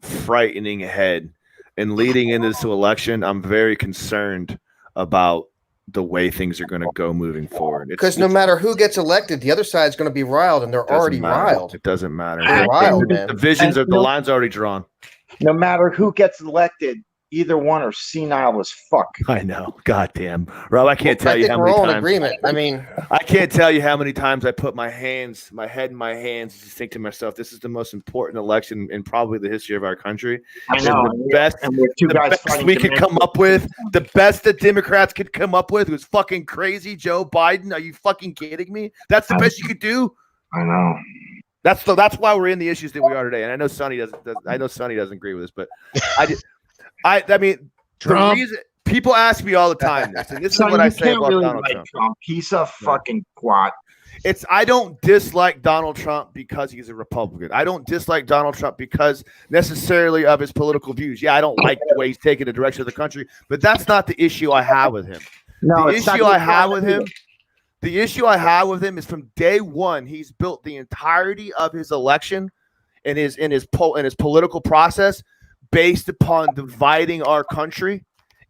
frightening head. And leading into this election, I'm very concerned about the way things are going to go moving forward. Because no matter who gets elected, the other side's going to be riled, and they're already riled. It doesn't matter. They're riled, man. The line's already drawn. No matter who gets elected, either one are senile as fuck. I know. Goddamn, Rob. I can't tell you how many times. We're all in times. agreement. I mean, I can't tell you how many times I put my head in my hands, and just think to myself, "This is the most important election in probably the history of our country." I know. The best, and we're two guys best we could come up with, the best that Democrats could come up with was fucking crazy Joe Biden. Are you fucking kidding me? That's the best you could do. I know. That's why we're in the issues that we are today. And I know Sonny doesn't agree with us, but I mean. Trump. The reason, people ask me all the time this, and this is what I say about Donald Trump. He's a fucking twat. I don't dislike Donald Trump because he's a Republican. I don't dislike Donald Trump because necessarily of his political views. Yeah, I don't like the way he's taking the direction of the country, but that's not the issue I have with him. The issue I have with him is from day one, he's built the entirety of his election and his political process based upon dividing our country,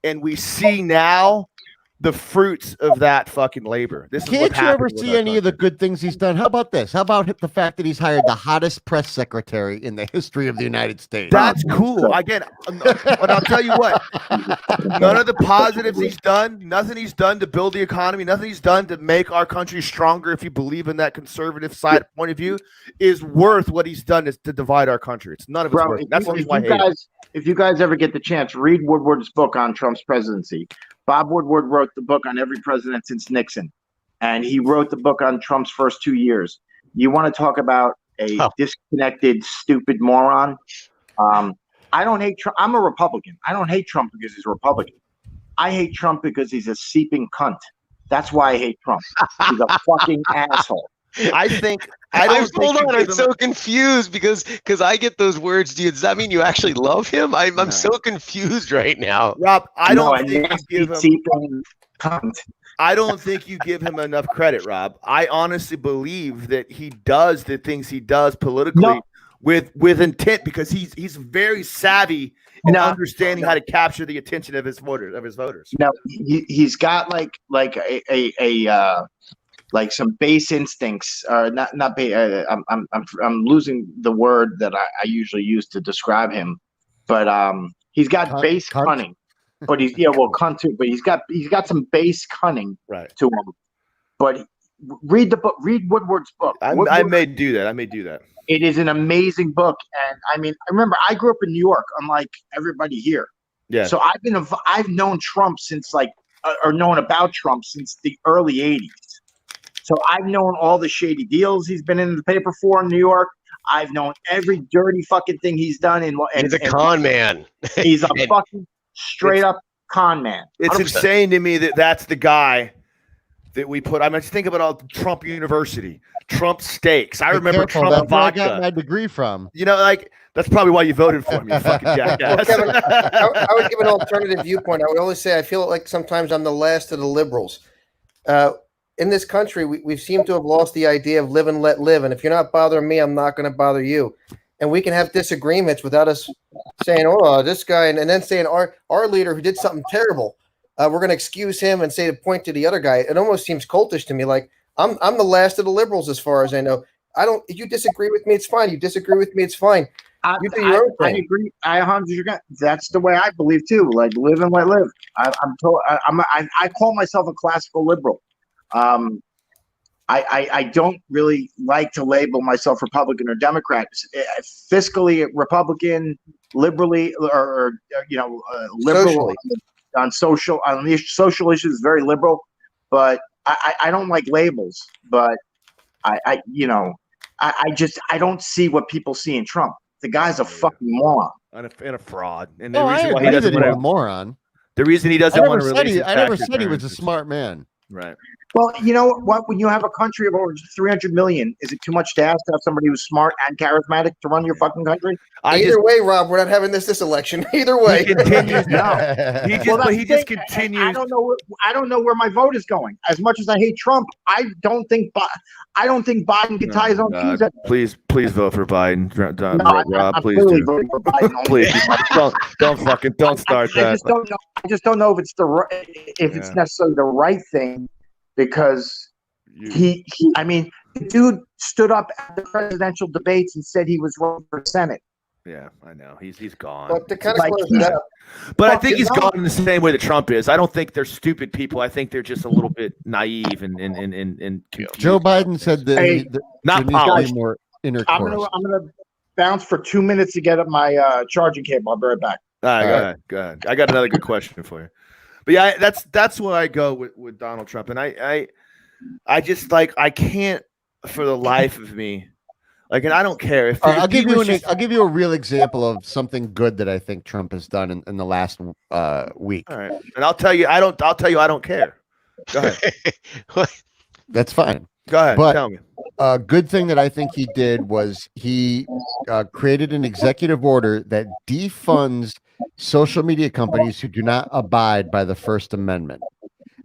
and we see now the fruits of that fucking labor. Can't you ever see any of the good things he's done? How about this? How about the fact that he's hired the hottest press secretary in the history of the United States? That's cool. Again, but I'll tell you what, none of the positives he's done, nothing he's done to build the economy, nothing he's done to make our country stronger, if you believe in that conservative side point of view, is worth what he's done is to divide our country. It's none of it's worth. That's why I hate it. If you guys ever get the chance, read Woodward's book on Trump's presidency. Bob Woodward wrote the book on every president since Nixon, and he wrote the book on Trump's first 2 years. You want to talk about a disconnected, stupid moron? I don't hate Trump. I'm a Republican. I don't hate Trump because he's a Republican. I hate Trump because he's a seeping cunt. That's why I hate Trump. He's a fucking asshole. I'm so confused because I get those words, dude. Does that mean you actually love him? I'm so confused right now. Rob, I don't think you give him enough credit, Rob. I honestly believe that he does the things he does politically with intent, because he's very savvy in understanding how to capture the attention of his voters. No, he's got like some base instincts, or not base. I'm losing the word that I usually use to describe him, but he's got base cunning. But cunt too. But he's got some base cunning to him. But read the book. Read Woodward's book. I may do that. It is an amazing book, and I mean, remember, I grew up in New York, unlike everybody here. Yeah. So I've known Trump since or known about Trump since the early '80s. So I've known all the shady deals he's been in the paper for in New York. I've known every dirty fucking thing he's done. He's a con man. He's a fucking straight up con man. 100%. It's insane to me that that's the guy that we put. I mean, just think about all Trump University, Trump Steaks. I remember Trump that's vodka. Where I got my degree from. That's probably why you voted for me, you fucking jackass. Well, Kevin, I would give an alternative viewpoint. I would always say I feel like sometimes I'm the last of the liberals. In this country, we seem to have lost the idea of live and let live. And if you're not bothering me, I'm not going to bother you. And we can have disagreements without us saying, oh, this guy, and then saying our leader who did something terrible, we're going to excuse him and say to point to the other guy. It almost seems cultish to me. Like I'm the last of the liberals as far as I know. If you disagree with me, it's fine. You disagree with me, it's fine. You do your own thing. I agree. I 100%. That's the way I believe too. Like live and let live. I call myself a classical liberal. I don't really like to label myself Republican or Democrat. Fiscally Republican, liberally, or liberal on the social issues, very liberal. But I don't like labels. But I don't see what people see in Trump. The guy's a fucking moron and a fraud. And the reason why he doesn't want a moron. The reason he doesn't want to release I never said he was a smart man. Right. Well, you know what? When you have a country of over 300 million, is it too much to ask to have somebody who's smart and charismatic to run your fucking country? Either way, Rob, we're not having this election. Either way, he continues now. He just continues. I don't know where my vote is going. As much as I hate Trump, I don't think Biden can tie his own shoes. Please vote for Biden, Rob. I'm Please clearly do. voting for Biden. Please don't start that. I just don't know if it's necessarily the right thing, because he I mean, the dude stood up at the presidential debates and said he was running for Senate. Yeah, I know. He's gone. But to kind of close it up. But I think he's gone in the same way that Trump is. I don't think they're stupid people. I think they're just a little bit naive and confused. Joe Biden said that Hey, not there needs to polished. be more intercourse. I'm gonna bounce for 2 minutes to get up my charging cable. I'll be right back. All right, go ahead. I got another good question for you. But yeah, that's where I go with Donald Trump, and I just I can't for the life of me, and I don't care if I'll give you a real example of something good that I think Trump has done in the last week. All right, and I'll tell you I don't care. Go ahead. That's fine. Go ahead. But Tell me. a good thing that I think he did was he created an executive order that defunds social media companies who do not abide by the First Amendment.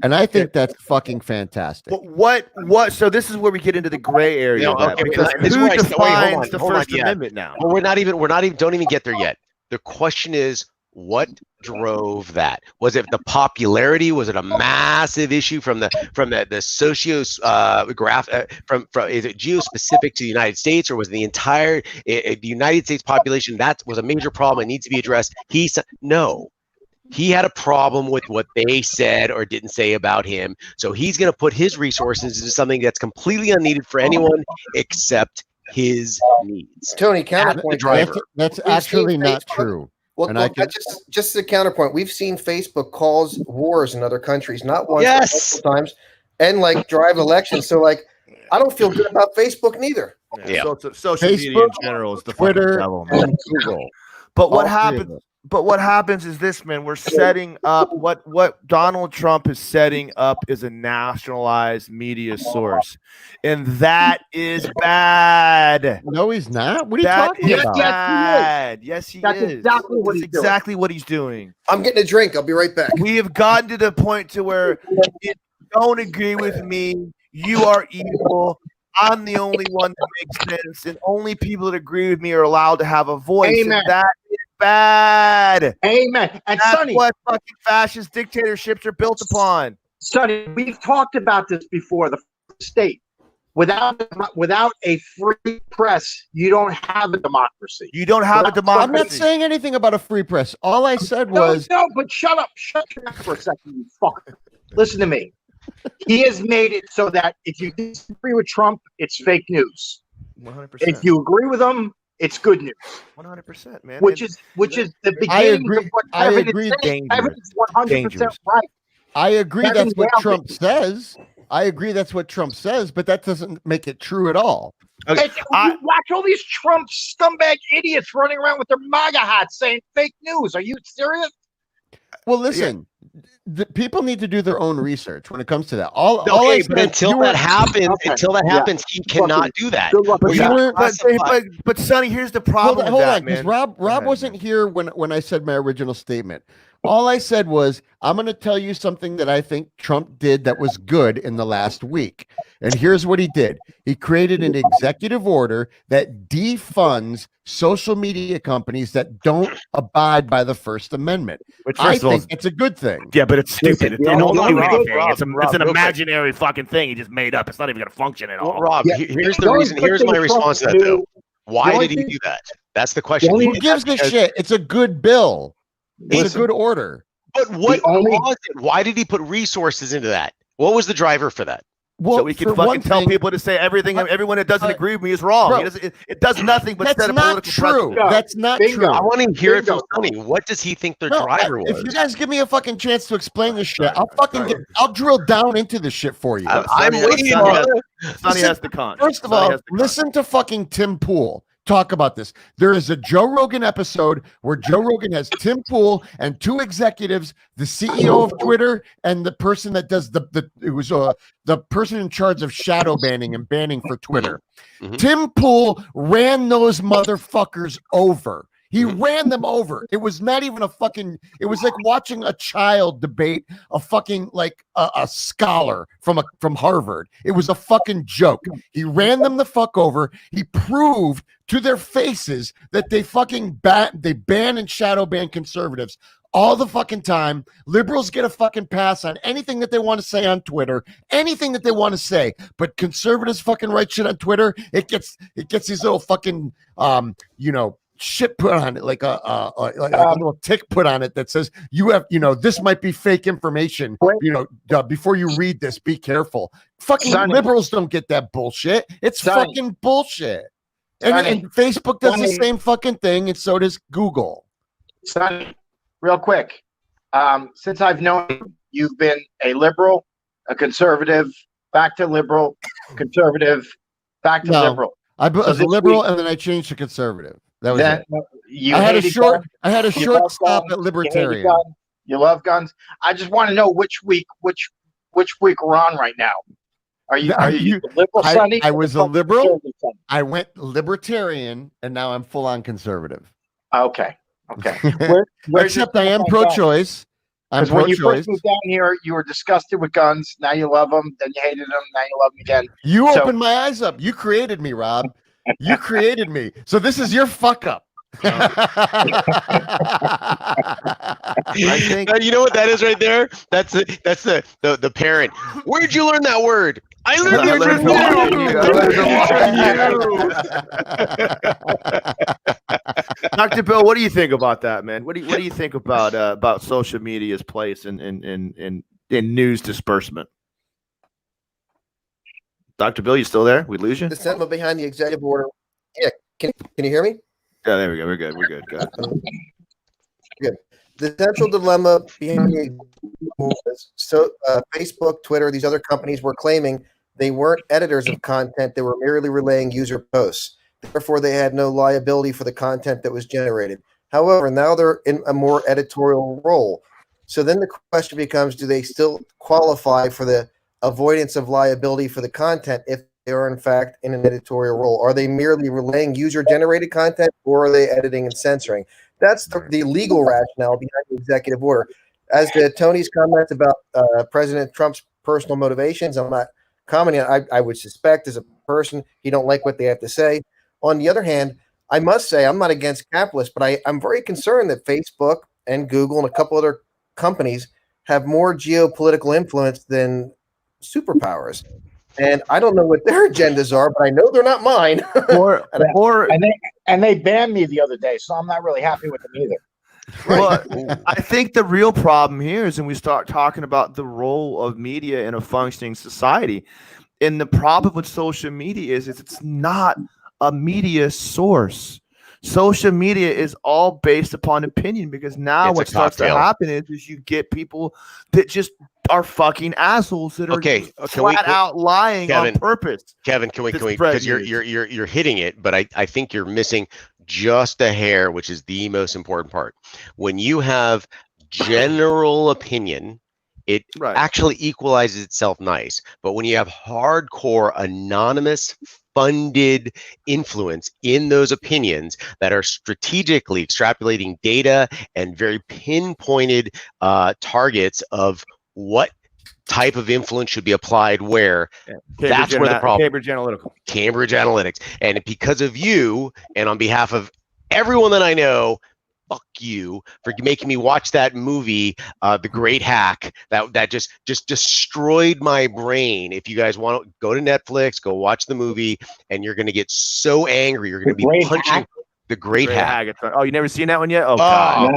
And I think that's fucking fantastic. But what? So this is where we get into the gray area. Because who defines the First Amendment now? Well, we're not even. Don't even get there yet. The question is, what drove that? Was it the popularity? Was it a massive issue from the socio graph from is it geospecific to the United States, or was the entire the United States population? That was a major problem. It needs to be addressed. He said no. He had a problem with what they said or didn't say about him. So he's going to put his resources into something that's completely unneeded for anyone except his needs. Tony, counterpoint. That's actually not true. Well, just as a counterpoint, we've seen Facebook cause wars in other countries, not once, but multiple times, and drive elections. So I don't feel good about Facebook neither. Yeah. Social media in general is the Twitter, devil, man. and Google. But what happens? But what happens is this, man. We're setting up what Donald Trump is setting up is a nationalized media source, and that is bad. No, he's not. What are you talking about? Bad. Yes, he That's is. exactly what he's doing. Exactly what he's doing. I'm getting a drink. I'll be right back. We have gotten to the point to where if you don't agree with me, you are evil. I'm the only one that makes sense, and only people that agree with me are allowed to have a voice. Amen. And that is bad. Amen. And that's Sonny, what fucking fascist dictatorships are built upon. Sonny, we've talked about this before. The state, without a free press, you don't have a democracy. You don't have a democracy. I'm not saying anything about a free press. All I said was no. But shut up. Shut your mouth for a second, you fucker. Listen to me. He has made it so that if you disagree with Trump, it's fake news. 100%. If you agree with him, it's good news. 100%, man. Which is the beginning of what Kevin is saying. Kevin is 100% right. I agree Kevin that's what Brown Trump says. I agree that's what Trump says, but that doesn't make it true at all. Okay. You watch all these Trump scumbag idiots running around with their MAGA hats saying fake news. Are you serious? Well, listen, the people need to do their own research when it comes to that. But until that happens, he cannot do that. But Sonny, here's the problem. Hold on, because Rob wasn't here when I said my original statement. All I said was, I'm going to tell you something that I think Trump did that was good in the last week. And here's what he did. He created an executive order that defunds social media companies that don't abide by the First Amendment. Which, I think it's a good thing. Yeah, but it's stupid. It don't do anything. It's an Rob, imaginary fucking thing he just made up. It's not even going to function at all. Well, Rob, here's the reason. Here's my response to that, though. Why did he do that? That's the question. Who gives a shit? It's a good bill. It's a good order. But what was it? Why did he put resources into that? What was the driver for that? Well, so we can fucking tell people to say everyone that doesn't agree with me is wrong. Bro, it does nothing but set a political true. That's not true. I want to hear it from Tony. What does he think their driver was? If you guys give me a fucking chance to explain this shit, I'll drill down into this shit for you. I'm waiting. Sonny has the con. First of all, listen to fucking Tim Pool. talk about this. There is a Joe Rogan episode where Joe Rogan has Tim Pool and 2 executives, the CEO of Twitter and the person that does the person in charge of shadow banning and banning for Twitter. Tim Pool ran those motherfuckers over. He ran them over. It was not even it was like watching a child debate a fucking like a scholar from Harvard. It was a fucking joke. He ran them the fuck over. He proved to their faces that they fucking ban and shadow ban conservatives all the fucking time. Liberals get a fucking pass on anything that they want to say on Twitter, anything that they want to say. But conservatives fucking write shit on Twitter. It gets these little fucking shit put on it, like a little tick put on it that says this might be fake information. Before you read this, be careful. Fucking liberals don't get that bullshit. It's fucking bullshit. And Facebook does the same fucking thing, and so does Google. Sonny, real quick, since I've known you, you've been a liberal, a conservative, back to liberal, conservative, back to liberal. I was a liberal, and then I changed to conservative. That was it. I had a short stop at libertarian. You love guns. I just want to know which week we're on right now. Are you liberal, Sonny? I was a liberal. I went libertarian, and now I'm full on conservative. Okay. Except I am pro-choice. I'm when you pro-choice. first moved down here, you were disgusted with guns. Now you love them. Then you hated them. Now you love them again. You opened my eyes up. You created me, Rob. You created me. So this is your fuck up. I think you know what that is right there. That's the parent. Where'd you learn that word? I learned it from you. Dr. Bill, what do you think about that, man? What do you think about social media's place in news disbursement? Dr. Bill, you still there? We lose you? The sentiment behind the executive order. Yeah, can you hear me? Yeah, there we go. We're good. Go ahead. Good. The central dilemma behind the Facebook, Twitter, these other companies were claiming they weren't editors of content; they were merely relaying user posts. Therefore, they had no liability for the content that was generated. However, now they're in a more editorial role. So then the question becomes: do they still qualify for the avoidance of liability for the content if they are in fact in an editorial role? Are they merely relaying user-generated content, or are they editing and censoring? That's the legal rationale behind the executive order. As to Tony's comments about President Trump's personal motivations, I'm not commenting. I would suspect as a person he don't like what they have to say. On the other hand, I must say I'm not against capitalists, but I'm very concerned that Facebook and Google and a couple other companies have more geopolitical influence than superpowers, and I don't know what their agendas are, but I know they're not mine. and they banned me the other day, so I'm not really happy with them either. Well, I think the real problem here is when we start talking about the role of media in a functioning society, and the problem with social media is it's not a media source. Social media is all based upon opinion, because now what starts to happen is you get people that just are fucking assholes that are flat out lying on purpose. Kevin, can we because you're hitting it, but I think you're missing just a hair, which is the most important part. When you have general opinion, it actually equalizes itself nice. But when you have hardcore anonymous funded influence in those opinions that are strategically extrapolating data and very pinpointed targets of what type of influence should be applied where, that's where the problem. Cambridge Analytics. And because of you, and on behalf of everyone that I know, fuck you for making me watch that movie, The Great Hack. That just destroyed my brain. If you guys want to go to Netflix, go watch the movie, and you're going to get so angry. You're going to be punching The Great Hack. Oh, you never seen that one yet? Oh, God.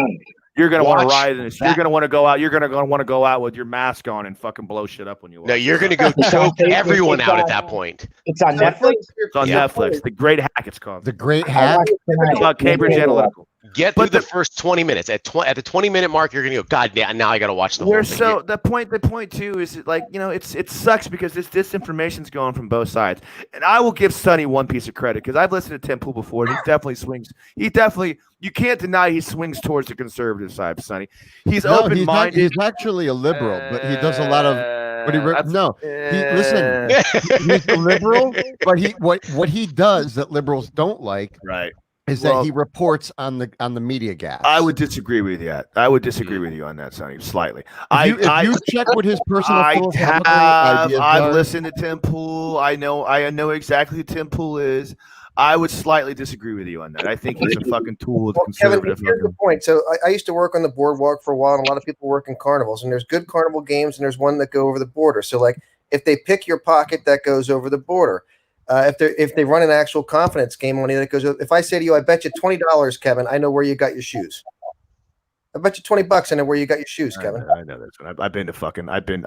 You're gonna want to ride this. You're gonna want to go out. You're gonna want to go out with your mask on and fucking blow shit up when you. No, you're gonna go choke everyone out at that point. It's on Netflix. It's on Netflix. The Great Hack. It's called The Great Hack. It's about Cambridge Analytica. Get through the first 20 minutes. At the 20-minute mark, you're gonna go, God, now I gotta watch the whole thing. So the point too is like, you know, it sucks because this disinformation's going from both sides. And I will give Sonny one piece of credit because I've listened to Tim Pool before, and he definitely swings. You can't deny he swings towards the conservative side, Sonny. He's open-minded. He's actually a liberal, but he does a lot of. Listen, he's a liberal, but what he does that liberals don't like, right, is that he reports on the media gas. I would disagree with you. I would disagree with you on that, Sonny, slightly. If you check what his personal I've listened to Tim Pool. I know exactly who Tim Pool is. I would slightly disagree with you on that. I think he's a fucking tool with conservative. Kevin, here's the point. So I used to work on the boardwalk for a while, and a lot of people work in carnivals, and there's good carnival games, and there's one that go over the border. So like, if they pick your pocket, that goes over the border. If they run an actual confidence game on you, that goes. If I say to you, I bet you $20, Kevin, I know where you got your shoes. I bet you $20, I know where you got your shoes, Kevin. I know this one. I've been to fucking. I've been.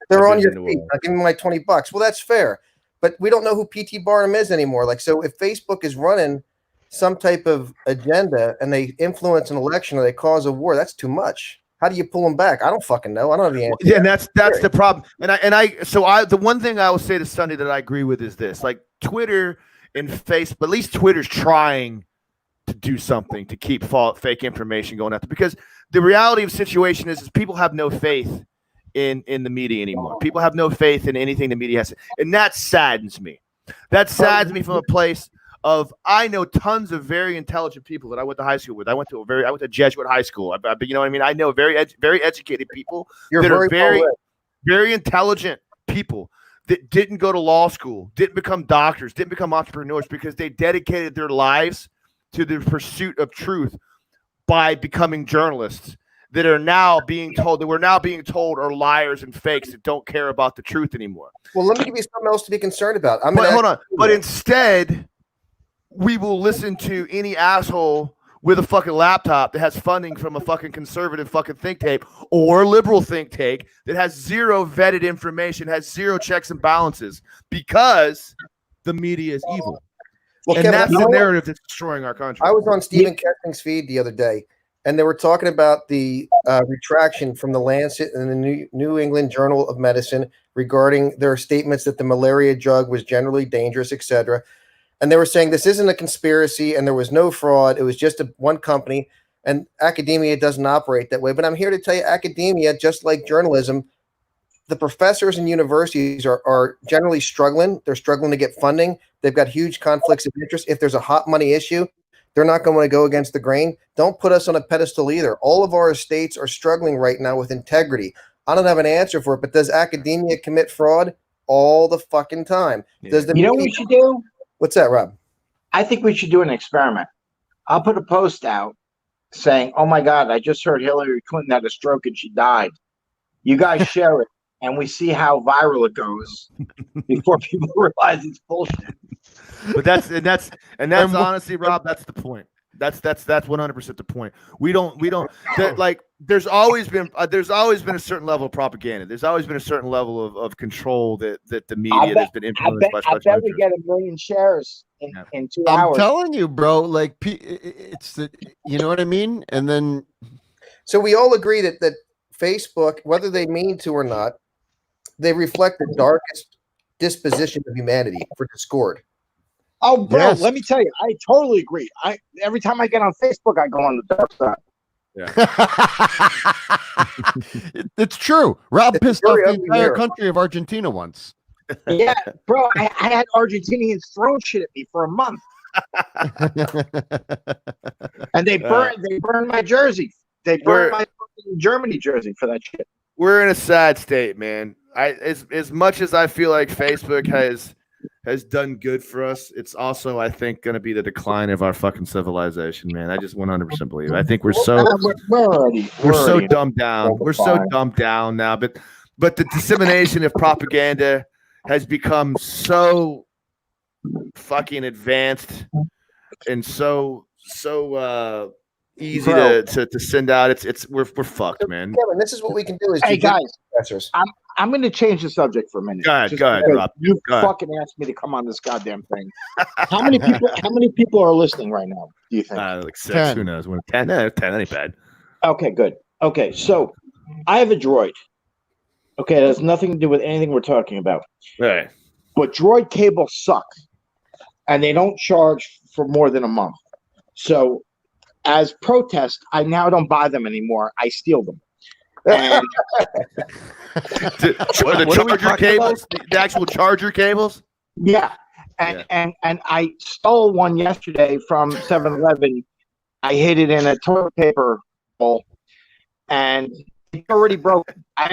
They're on your feet. I'll give me my $20. Well, that's fair. But we don't know who P.T. Barnum is anymore. Like, so if Facebook is running some type of agenda and they influence an election or they cause a war, that's too much. How do you pull them back? I don't fucking know. I don't have the answer. Yeah, and that's the problem. The one thing I will say to Sunday that I agree with is this: like Twitter and Facebook, at least Twitter's trying to do something to keep fake information going out there, because the reality of the situation is people have no faith in the media anymore. People have no faith in anything the media has, and that saddens me. That saddens me from a place of, I know tons of very intelligent people that I went to high school with. I went to Jesuit high school. You know what I mean? I know very educated people that are very intelligent people that didn't go to law school, didn't become doctors, didn't become entrepreneurs because they dedicated their lives to the pursuit of truth by becoming journalists. That we're now being told are liars and fakes that don't care about the truth anymore. Well, let me give you something else to be concerned about. Hold on. But instead, we will listen to any asshole with a fucking laptop that has funding from a fucking conservative fucking think tank or liberal think tank that has zero vetted information, has zero checks and balances, because the media is evil. Well, and Kevin, that's the narrative that's destroying our country. I was on Stephen Kesting's feed the other day, and they were talking about the retraction from the Lancet and the New England Journal of Medicine regarding their statements that the malaria drug was generally dangerous, etc. And they were saying this isn't a conspiracy and there was no fraud. It was just one company, and academia doesn't operate that way. But I'm here to tell you, academia, just like journalism, the professors in universities are generally struggling. They're struggling to get funding. They've got huge conflicts of interest. If there's a hot money issue, they're not going to go against the grain. Don't put us on a pedestal either. All of our estates are struggling right now with integrity. I don't have an answer for it, but does academia commit fraud all the fucking time? Yeah. Does the media, what we should do? What's that, Rob? I think we should do an experiment. I'll put a post out saying, "Oh my God, I just heard Hillary Clinton had a stroke and she died." You guys share it, and we see how viral it goes before people realize it's bullshit. But that's honestly, Rob, that's the point. That's 100% the point. We don't like, there's always been a certain level of propaganda. There's always been a certain level of control that the media has been influenced by. I bet we get 1 million shares in 2 hours. I'm telling you, bro. Like, it's the, you know what I mean. And then, so we all agree that Facebook, whether they mean to or not, they reflect the darkest disposition of humanity for discord. Oh, bro, yes. Let me tell you, I totally agree. Every time I get on Facebook, I go on the dark side. Yeah. It's true. Rob pissed off the entire country of Argentina once. Yeah, bro, I had Argentinians throwing shit at me for a month. And they burned my jersey. They burned my Germany jersey for that shit. We're in a sad state, man. As much as I feel like Facebook has done good for us, it's also, I think, going to be the decline of our fucking civilization, man. I just 100% believe it. I think we're so dumbed down. We're so dumbed down now. But the dissemination of propaganda has become so fucking advanced and so easy to send out. We're fucked, man. Kevin, this is what we can do. Is hey guys, I'm going to change the subject for a minute. Go ahead, Rob. You fucking asked me to come on this goddamn thing. How many people are listening right now? Do you think? Like 6. 10. Who knows? 10. 10 ain't bad. Okay, good. Okay, so I have a Droid. Okay, it has nothing to do with anything we're talking about. Right. But Droid cables suck, and they don't charge for more than a month. So, as protest, I now don't buy them anymore. I steal them. And the charger cables, the actual charger cables. Yeah, and I stole one yesterday from 7-Eleven. I hid it in a toilet paper bowl, and it's already broken. I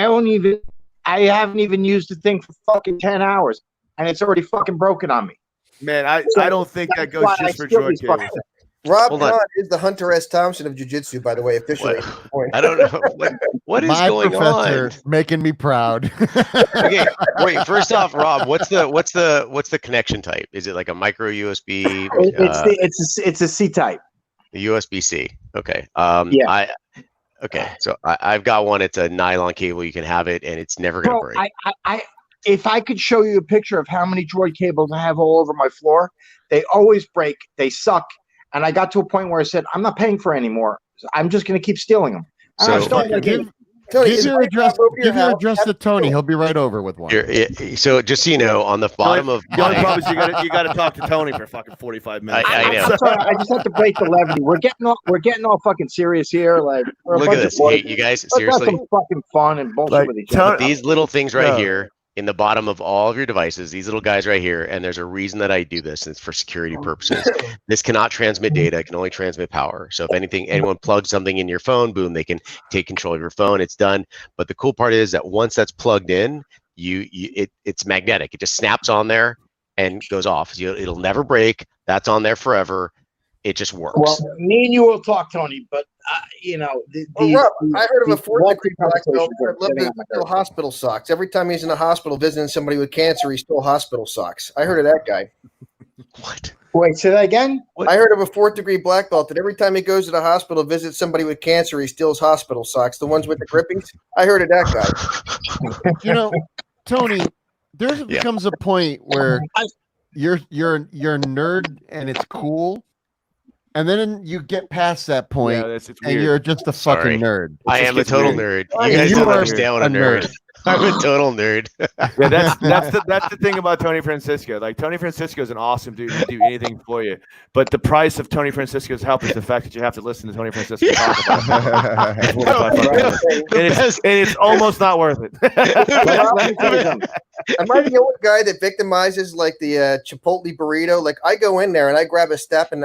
haven't even used the thing for fucking 10 hours, and it's already fucking broken on me. Man, I don't think that goes just for Droid cables. Rob Kahn is the Hunter S. Thompson of jiu-jitsu, by the way, officially. I don't know what is My going professor on. making me proud. Okay, wait. First off, Rob, what's the connection type? Is it like a micro USB? It's a C type. USB-C. Okay. Yeah. So I've got one. It's a nylon cable. You can have it, and it's never gonna break. If I could show you a picture of how many Droid cables I have all over my floor, they always break. They suck. And I got to a point where I said, I'm not paying for any more. I'm just going to keep stealing them. Give your address to Tony. He'll be right over with one. So just so you know, on the bottom of the only problem is you got to talk to Tony for fucking 45 minutes. I know. I'm sorry, I just have to break the levity. We're getting all fucking serious here. Like, look at this. Hey, you guys, seriously, some fucking fun and bullshit with each other. These little things right here in the bottom of all of your devices, these little guys right here, and there's a reason that I do this, and it's for security purposes. This cannot transmit data, it can only transmit power. So if anyone plugs something in your phone, boom, they can take control of your phone, it's done. But the cool part is that once that's plugged in, it's magnetic. It just snaps on there and goes off. It'll never break. That's on there forever. It just works. Well, me and you will talk, Tony, but Rob, I heard of a fourth-degree black belt that loved to steal hospital socks. Every time he's in the hospital visiting somebody with cancer, he stole hospital socks. I heard of that guy. What? Wait, say that again? I heard of a fourth-degree black belt that every time he goes to the hospital to visit somebody with cancer, he steals hospital socks, the ones with the grippies. I heard of that guy. Tony, there comes a point where you're a nerd and it's cool. And then you get past that point, and you're just a fucking nerd. I am a total nerd. You guys don't understand what a nerd. I'm a total nerd. Yeah, that's the thing about Tony Francisco. Like, Tony Francisco is an awesome dude to do anything for you, but the price of Tony Francisco's help is the fact that you have to listen to Tony Francisco talk about it. And it's almost not worth it. Let me tell you something. Am I the only guy that victimizes like the Chipotle burrito? Like, I go in there and I grab a stack of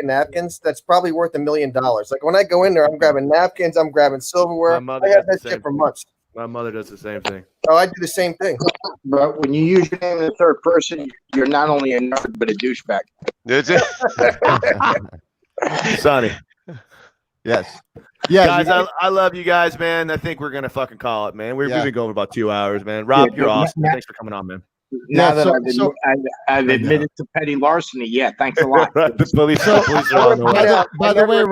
napkins that's probably worth $1 million. Like, when I go in there, I'm grabbing napkins, I'm grabbing silverware. I have that shit for months. My mother does the same thing. Oh, I do the same thing. But when you use your name in the third person, you're not only a nerd, but a douchebag. That's it. Sonny. Yes. Yeah, guys, I love you guys, man. I think we're gonna fucking call it, man. We've been going about 2 hours, man. Rob, you're awesome. Thanks for coming on, man. Now that I've admitted to petty larceny, yeah, thanks a lot. By the way,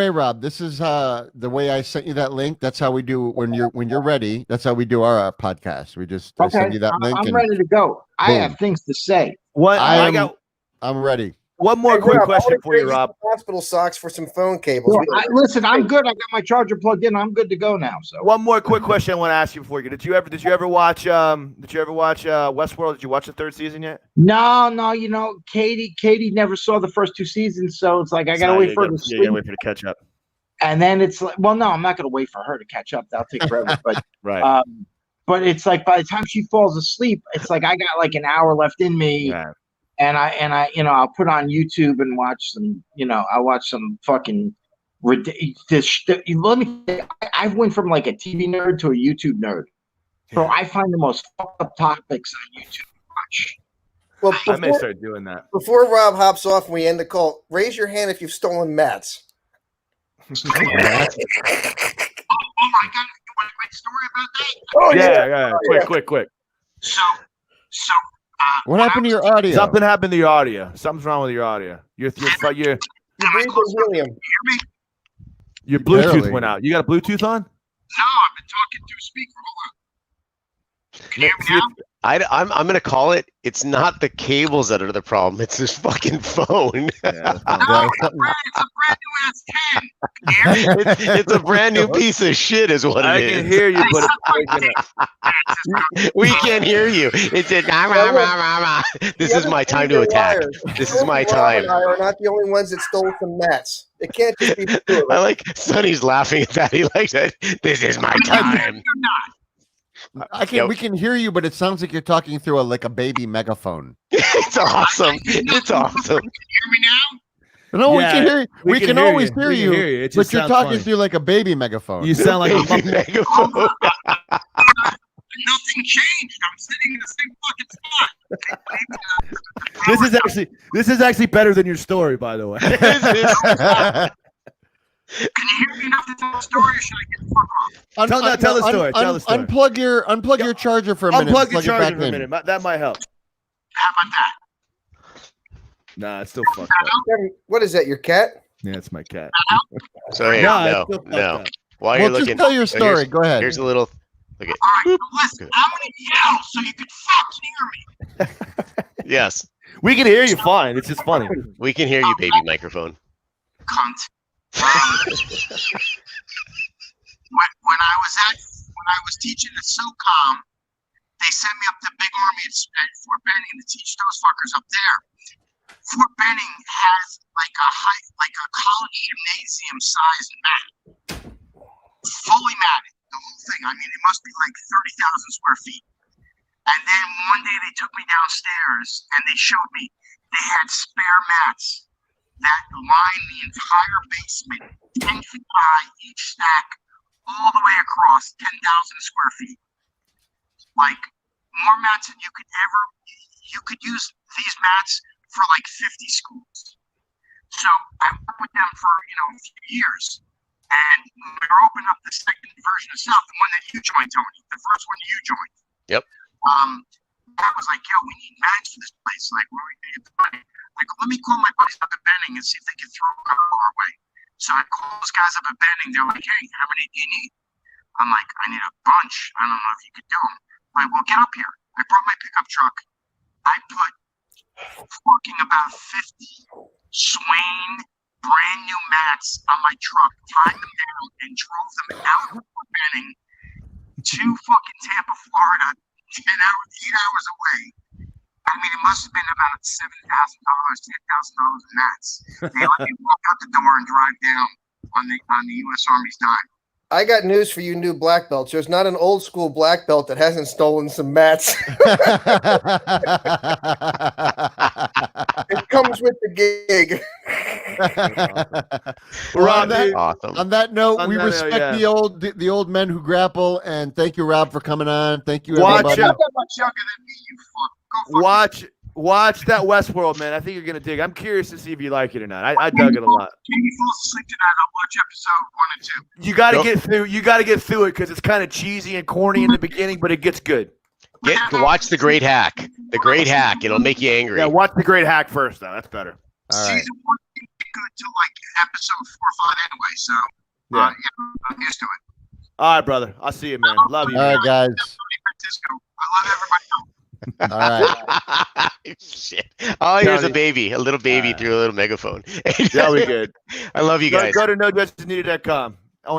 Rob, this is the way I sent you that link. That's how we do when you're ready. That's how we do our podcast. We just send you that link. I'm ready to go. I have things to say. I'm ready. One more quick question for you, Rob. Hospital socks for some phone cables. Listen, I'm good. I got my charger plugged in. I'm good to go now. So one more quick question I want to ask you before you. Did you ever watch Westworld? Did you watch the 3rd season yet? No. You know, Katie never saw the first 2 seasons, so it's like I gotta wait for her to sleep. You gotta wait for her to catch up. And then it's like, well, no, I'm not gonna wait for her to catch up. That'll take forever. But right. But it's like by the time she falls asleep, it's like I got like an hour left in me. Right. And I, I'll put on YouTube and watch some, I'll watch some fucking ridiculous. Let me. I went from like a TV nerd to a YouTube nerd, so I find the most fucked up topics on YouTube to watch. Well, I may start doing that before Rob hops off and we end the call. Raise your hand if you've stolen mats. Oh my God! You want a great story about that? Oh yeah. Quick. So. What happened to your audio? Something happened to your audio. Something's wrong with your audio. Your William. Hear me? Your Bluetooth went out. You got a Bluetooth on? No, talking through speaker. Hold on. Can you hear me now? I'm gonna call it. It's not the cables that are the problem. It's this fucking phone. No, it's a brand new ass 10. Can you hear me? It's a brand new piece of shit, is what I it can is. hear you, but We can't hear you. It's a This is my time to attack. This is my Rob time. and I are not the only ones that stole some mats. It can't just be the two of I us. like Sonny's laughing at that. He likes that. This is my time. I can. We can hear you, but it sounds like you're talking through like a baby megaphone. It's awesome. It's awesome. Can you hear me now? No, Yeah, we can hear you. We can always hear We can you. hear you. It But just you're sounds talking funny. through like a baby megaphone. You sound like a Baby megaphone. Nothing changed. I'm sitting in the same fucking spot. This is actually better than your story, by the way. Can you hear me enough to tell the story, or should I get the fuck off? Tell the story. Tell the story. Unplug your charger for a minute. Unplug the plug it charger back for a in. minute. That might help. How about that? Nah, it's still fucked up. Kevin, what is that? Your cat? Yeah, it's my cat. So here, Nah, it's no, still fucked no. up. While Well, you're just looking, tell your so story. here's- Go ahead. Here's a little. Look at. All right, listen. I'm gonna yell so you can fucking hear me. Yes, We can hear you fine. It's just funny. we can hear you, baby microphone. Cunt. When I was teaching at SOCOM, they sent me up to Big Army at Fort Benning to teach those fuckers up there. Fort Benning has like a college gymnasium sized mat, fully matted, the whole thing. I mean, it must be like 30,000 square feet. And then one day they took me downstairs and they showed me they had spare mats that lined the entire basement, 10 feet high, each stack, all the way across 10,000 square feet. Like more mats than you could use these mats for like 50 schools. So I worked with them for, a few years. And when we were opening up the second version of South, the one that you joined, Tony, the first one you joined. Yep. I was like, yo, we need mats for this place. Like, where are we going to get the money? Like, let me call my buddies up at Benning and see if they can throw a couple our way. So I call those guys up at Benning. They're like, hey, how many do you need? I'm like, I need a bunch. I don't know if you could do them. I'm like, well, get up here. I brought my pickup truck. I put fucking about 50 Swain brand new mats on my truck, tied them down, and drove them out of Fort Benning to fucking Tampa, Florida, 8 hours away. I mean, it must have been about $7,000, $10,000 in mats. They let me walk out the door and drive down on the U.S. Army's dime. I got news for you new black belts. There's not an old school black belt that hasn't stolen some mats. It comes with the gig. Rob, Awesome. On that note, we that note, respect yeah. the old men who grapple, and thank you, Rob, for coming on. Thank you, Watch everybody. it. Not that much younger than me, you fuck. Go fuck. Watch that Westworld, man. I think you're gonna dig. I'm curious to see if you like it or not. I dug it a lot. Jamie falls asleep tonight. I'll watch episode 1 and 2. You got to get through. You got to get through it because it's kind of cheesy and corny in the beginning, but it gets good. Watch The Great Hack. The Great Hack. It'll make you angry. Yeah, watch The Great Hack first, though. That's better. All right. Season 1 didn't get good till like episode 4 or 5 anyway, so Yeah. I'm used to it. All right, brother. I'll see you, man. Love you. All man. right, guys. Francisco. I love everybody else. All right. Shit. Oh, here's a baby. A little baby through a little megaphone. Yeah, we good. I love you guys. Go to nodressneeded.com.